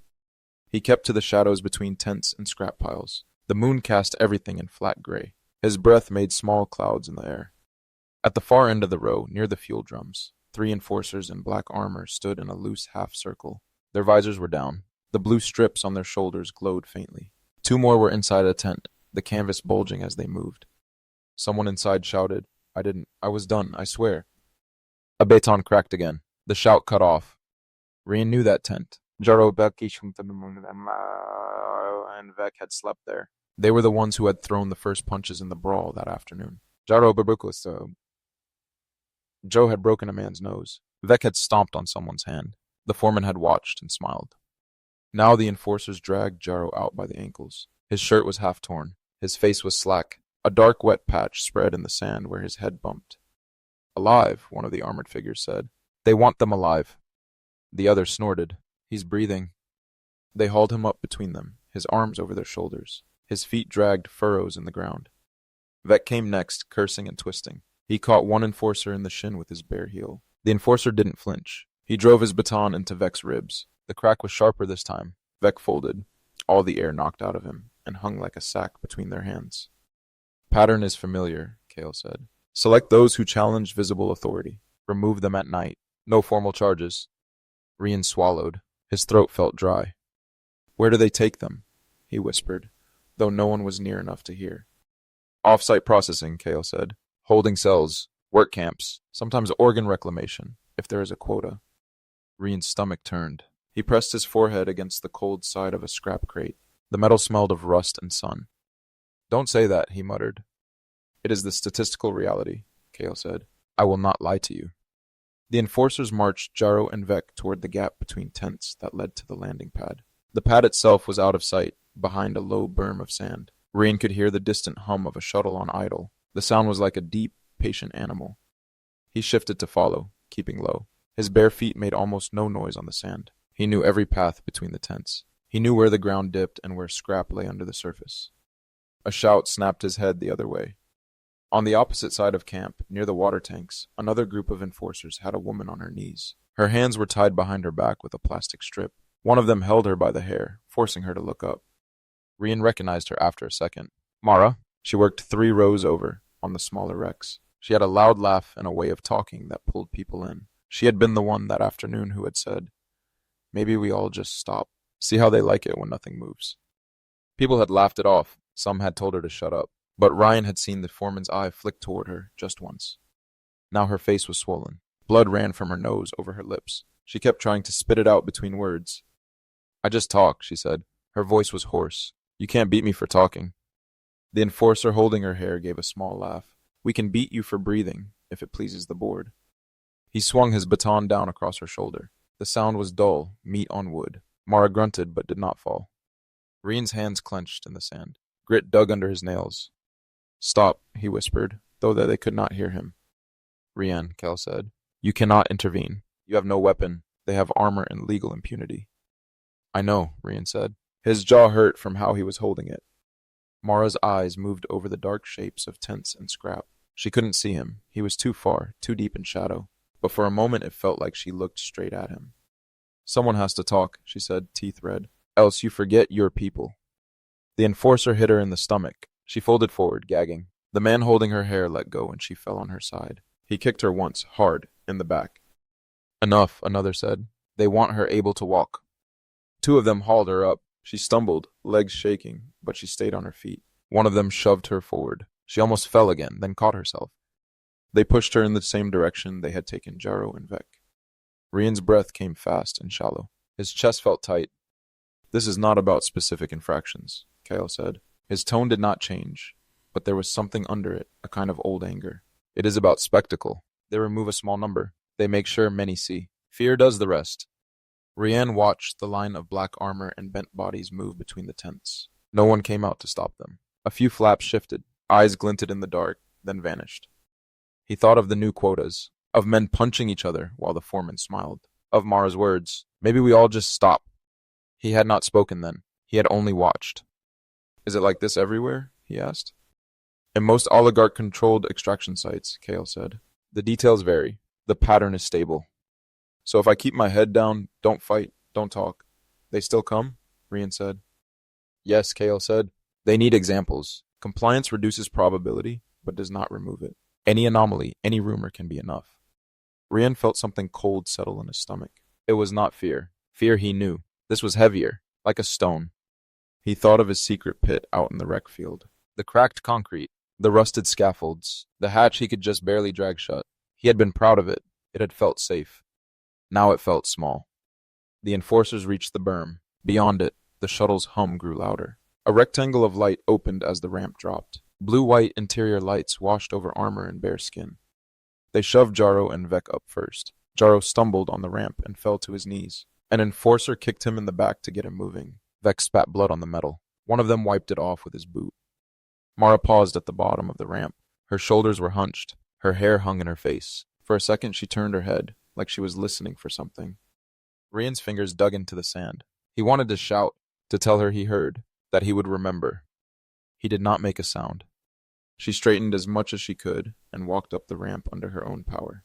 He kept to the shadows between tents and scrap piles. The moon cast everything in flat gray. His breath made small clouds in the air. At the far end of the row, near the fuel drums, 3 enforcers in black armor stood in a loose half circle. Their visors were down. The blue strips on their shoulders glowed faintly. 2 more were inside a tent, the canvas bulging as they moved. Someone inside shouted, I was done, I swear. A baton cracked again. The shout cut off. Rian knew that tent. Jaro and Vec had slept there. They were the ones who had thrown the first punches in the brawl that afternoon. Joe had broken a man's nose. Vec had stomped on someone's hand. The foreman had watched and smiled. Now the enforcers dragged Jaro out by the ankles. His shirt was half torn. His face was slack. A dark wet patch spread in the sand where his head bumped. Alive, one of the armored figures said. They want them alive. The other snorted. He's breathing. They hauled him up between them, his arms over their shoulders. His feet dragged furrows in the ground. Vec came next, cursing and twisting. He caught one enforcer in the shin with his bare heel. The enforcer didn't flinch. He drove his baton into Vec's ribs. The crack was sharper this time. Vec folded, all the air knocked out of him, and hung like a sack between their hands. Pattern is familiar, Kael said. Select those who challenge visible authority. Remove them at night. No formal charges. Rian swallowed. His throat felt dry. Where do they take them? He whispered, though no one was near enough to hear. Off-site processing, Kael said. Holding cells, work camps, sometimes organ reclamation, if there is a quota. Rian's stomach turned. He pressed his forehead against the cold side of a scrap crate. The metal smelled of rust and sun. Don't say that, he muttered. It is the statistical reality, Kael said. I will not lie to you. The enforcers marched Jaro and Vec toward the gap between tents that led to the landing pad. The pad itself was out of sight, behind a low berm of sand. Rian could hear the distant hum of a shuttle on idle. The sound was like a deep, patient animal. He shifted to follow, keeping low. His bare feet made almost no noise on the sand. He knew every path between the tents. He knew where the ground dipped and where scrap lay under the surface. A shout snapped his head the other way. On the opposite side of camp, near the water tanks, another group of enforcers had a woman on her knees. Her hands were tied behind her back with a plastic strip. One of them held her by the hair, forcing her to look up. Rian recognized her after a second. Mara. She worked 3 rows over, on the smaller wrecks. She had a loud laugh and a way of talking that pulled people in. She had been the one that afternoon who had said, "Maybe we all just stop. See how they like it when nothing moves." People had laughed it off. Some had told her to shut up. But Rian had seen the foreman's eye flick toward her just once. Now her face was swollen. Blood ran from her nose over her lips. She kept trying to spit it out between words. "I just talk," she said. Her voice was hoarse. "You can't beat me for talking." The enforcer holding her hair gave a small laugh. "We can beat you for breathing, if it pleases the board." He swung his baton down across her shoulder. The sound was dull, meat on wood. Mara grunted but did not fall. Rian's hands clenched in the sand. Grit dug under his nails. "Stop," he whispered, though they could not hear him. "Rian," Kael said, "you cannot intervene. You have no weapon. They have armor and legal impunity." "I know," Rian said. His jaw hurt from how he was holding it. Mara's eyes moved over the dark shapes of tents and scrap. She couldn't see him. He was too far, too deep in shadow. But for a moment it felt like she looked straight at him. "Someone has to talk," she said, teeth red. "Else you forget your people." The enforcer hit her in the stomach. She folded forward, gagging. The man holding her hair let go and she fell on her side. He kicked her once, hard, in the back. "Enough," another said. "They want her able to walk." 2 of them hauled her up. She stumbled, legs shaking, but she stayed on her feet. One of them shoved her forward. She almost fell again, then caught herself. They pushed her in the same direction they had taken Jaro and Vec. Rian's breath came fast and shallow. His chest felt tight. "This is not about specific infractions," Kael said. His tone did not change, but there was something under it, a kind of old anger. "It is about spectacle. They remove a small number. They make sure many see. Fear does the rest." Rian watched the line of black armor and bent bodies move between the tents. No one came out to stop them. A few flaps shifted. Eyes glinted in the dark, then vanished. He thought of the new quotas, of men punching each other while the foreman smiled, of Mara's words, "Maybe we all just stop." He had not spoken then. He had only watched. "Is it like this everywhere?" he asked. "In most oligarch-controlled extraction sites," Kael said. "The details vary. The pattern is stable. So if I keep my head down, don't fight, don't talk, they still come?" Rian said. "Yes," Kael said. "They need examples. Compliance reduces probability, but does not remove it. Any anomaly, any rumor can be enough." Rian felt something cold settle in his stomach. It was not fear. Fear he knew. This was heavier, like a stone. He thought of his secret pit out in the wreck field. The cracked concrete, the rusted scaffolds, the hatch he could just barely drag shut. He had been proud of it. It had felt safe. Now it felt small. The enforcers reached the berm. Beyond it, the shuttle's hum grew louder. A rectangle of light opened as the ramp dropped. Blue-white interior lights washed over armor and bare skin. They shoved Jaro and Vec up first. Jaro stumbled on the ramp and fell to his knees. An enforcer kicked him in the back to get him moving. Vec spat blood on the metal. One of them wiped it off with his boot. Mara paused at the bottom of the ramp. Her shoulders were hunched. Her hair hung in her face. For a second she turned her head, like she was listening for something. Rian's fingers dug into the sand. He wanted to shout, to tell her he heard, that he would remember. He did not make a sound. She straightened as much as she could and walked up the ramp under her own power.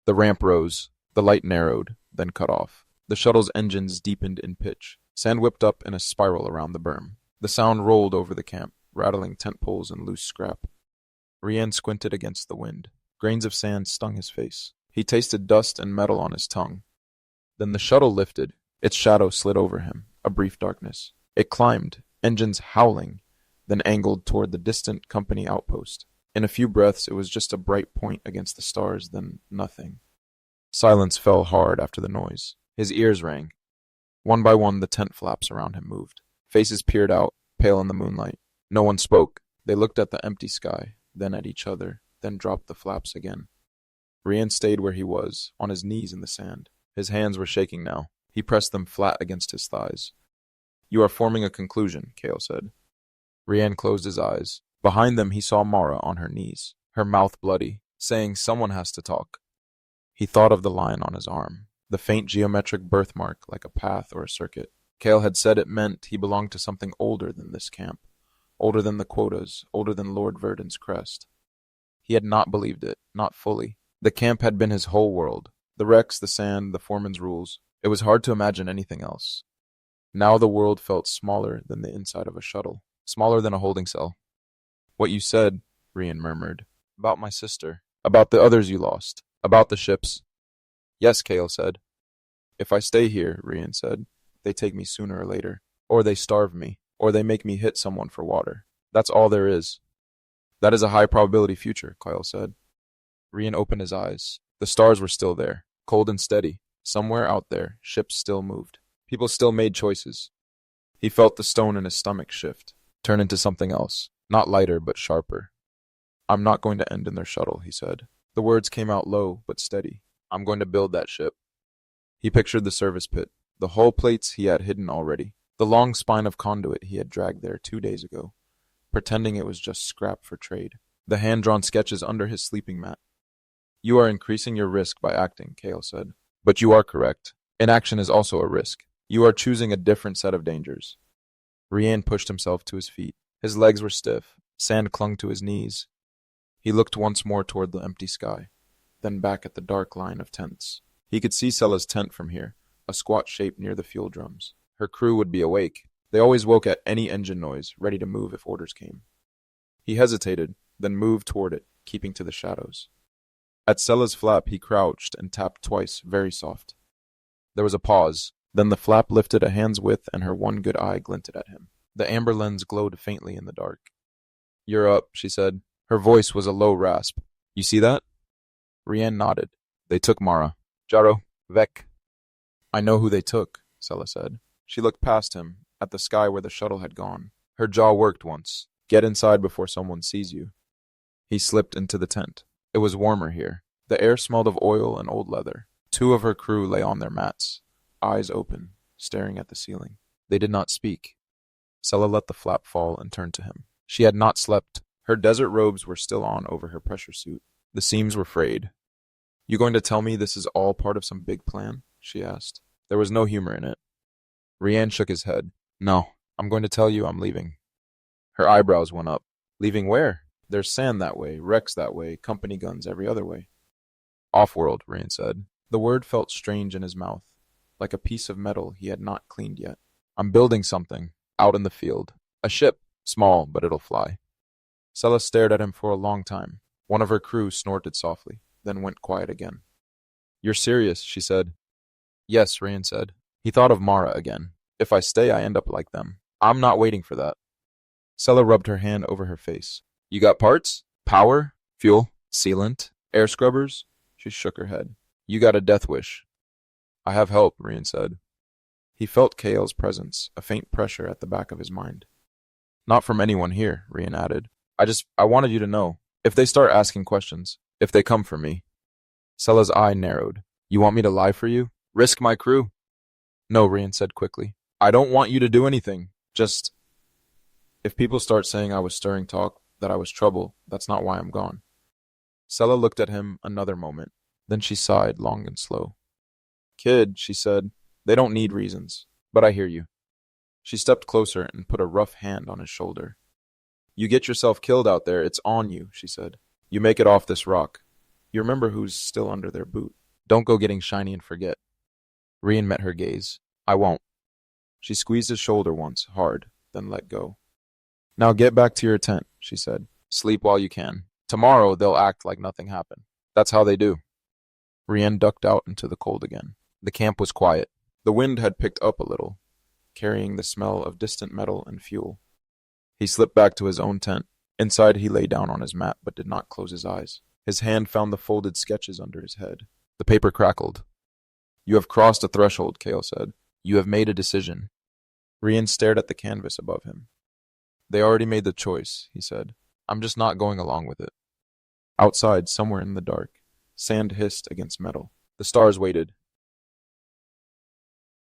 The ramp rose, the light narrowed, then cut off. The shuttle's engines deepened in pitch. Sand whipped up in a spiral around the berm. The sound rolled over the camp, rattling tent poles and loose scrap. Rian squinted against the wind. Grains of sand stung his face. He tasted dust and metal on his tongue. Then the shuttle lifted. Its shadow slid over him, a brief darkness. It climbed, engines howling, then angled toward the distant company outpost. In a few breaths, it was just a bright point against the stars, then nothing. Silence fell hard after the noise. His ears rang. One by one, the tent flaps around him moved. Faces peered out, pale in the moonlight. No one spoke. They looked at the empty sky, then at each other, then dropped the flaps again. Rian stayed where he was, on his knees in the sand. His hands were shaking now. He pressed them flat against his thighs. "You are forming a conclusion," Kael said. Rian closed his eyes. Behind them he saw Mara on her knees, her mouth bloody, saying someone has to talk. He thought of the line on his arm, the faint geometric birthmark like a path or a circuit. Kael had said it meant he belonged to something older than this camp, older than the quotas, older than Lord Verdon's crest. He had not believed it, not fully. The camp had been his whole world. The wrecks, the sand, the foreman's rules. It was hard to imagine anything else. Now the world felt smaller than the inside of a shuttle, smaller than a holding cell. "What you said," Rian murmured, "about my sister, about the others you lost, about the ships." "Yes," Kael said. "If I stay here," Rian said, "they take me sooner or later. Or they starve me. Or they make me hit someone for water. That's all there is." "That is a high probability future," Kael said. Rian opened his eyes. The stars were still there, cold and steady. Somewhere out there, ships still moved. People still made choices. He felt the stone in his stomach shift, turn into something else, not lighter but sharper. "I'm not going to end in their shuttle," he said. The words came out low but steady. "I'm going to build that ship." He pictured the service pit, the hull plates he had hidden already, the long spine of conduit he had dragged there 2 days ago, pretending it was just scrap for trade, the hand-drawn sketches under his sleeping mat. "You are increasing your risk by acting," Kael said. "But you are correct. Inaction is also a risk. You are choosing a different set of dangers." Rian pushed himself to his feet. His legs were stiff. Sand clung to his knees. He looked once more toward the empty sky, then back at the dark line of tents. He could see Sella's tent from here, a squat shape near the fuel drums. Her crew would be awake. They always woke at any engine noise, ready to move if orders came. He hesitated, then moved toward it, keeping to the shadows. At Sella's flap he crouched and tapped twice, very soft. There was a pause. Then the flap lifted a hand's width and her one good eye glinted at him. The amber lens glowed faintly in the dark. "You're up," she said. Her voice was a low rasp. "You see that?" Rian nodded. "They took Mara. Jaro, Vec." "I know who they took," Sella said. She looked past him, at the sky where the shuttle had gone. Her jaw worked once. "Get inside before someone sees you." He slipped into the tent. It was warmer here. The air smelled of oil and old leather. 2 of her crew lay on their mats, eyes open, staring at the ceiling. They did not speak. Sella let the flap fall and turned to him. She had not slept. Her desert robes were still on over her pressure suit. The seams were frayed. "You going to tell me this is all part of some big plan?" she asked. There was no humor in it. Rian shook his head. "No, I'm going to tell you I'm leaving." Her eyebrows went up. "Leaving where? There's sand that way, wrecks that way, company guns every other way." "Off-world," Rian said. The word felt strange in his mouth, like a piece of metal he had not cleaned yet. "I'm building something, out in the field. A ship, small, but it'll fly." Sella stared at him for a long time. One of her crew snorted softly, then went quiet again. "You're serious," she said. "Yes," Rian said. He thought of Mara again. "If I stay, I end up like them. I'm not waiting for that." Sella rubbed her hand over her face. "You got parts? Power? Fuel? Sealant? Air scrubbers?" She shook her head. "You got a death wish." "I have help," Rian said. He felt Kael's presence, a faint pressure at the back of his mind. "Not from anyone here," Rian added. I wanted you to know. If they start asking questions, if they come for me." Sella's eye narrowed. "You want me to lie for you? Risk my crew?" "No," Rian said quickly. "I don't want you to do anything. Just, if people start saying I was stirring talk, that I was trouble, that's not why I'm gone." Sella looked at him another moment. Then she sighed long and slow. "Kid," she said, "they don't need reasons. But I hear you." She stepped closer and put a rough hand on his shoulder. You get yourself killed out there, it's on you, she said. You make it off this rock. You remember who's still under their boot. Don't go getting shiny and forget. Rian met her gaze. I won't. She squeezed his shoulder once, hard, then let go. Now get back to your tent, she said. Sleep while you can. Tomorrow they'll act like nothing happened. That's how they do. Rian ducked out into the cold again. The camp was quiet. The wind had picked up a little, carrying the smell of distant metal and fuel. He slipped back to his own tent. Inside he lay down on his mat but did not close his eyes. His hand found the folded sketches under his head. The paper crackled. You have crossed a threshold, Kael said. You have made a decision. Rian stared at the canvas above him. They already made the choice, he said. I'm just not going along with it. Outside, somewhere in the dark, sand hissed against metal. The stars waited,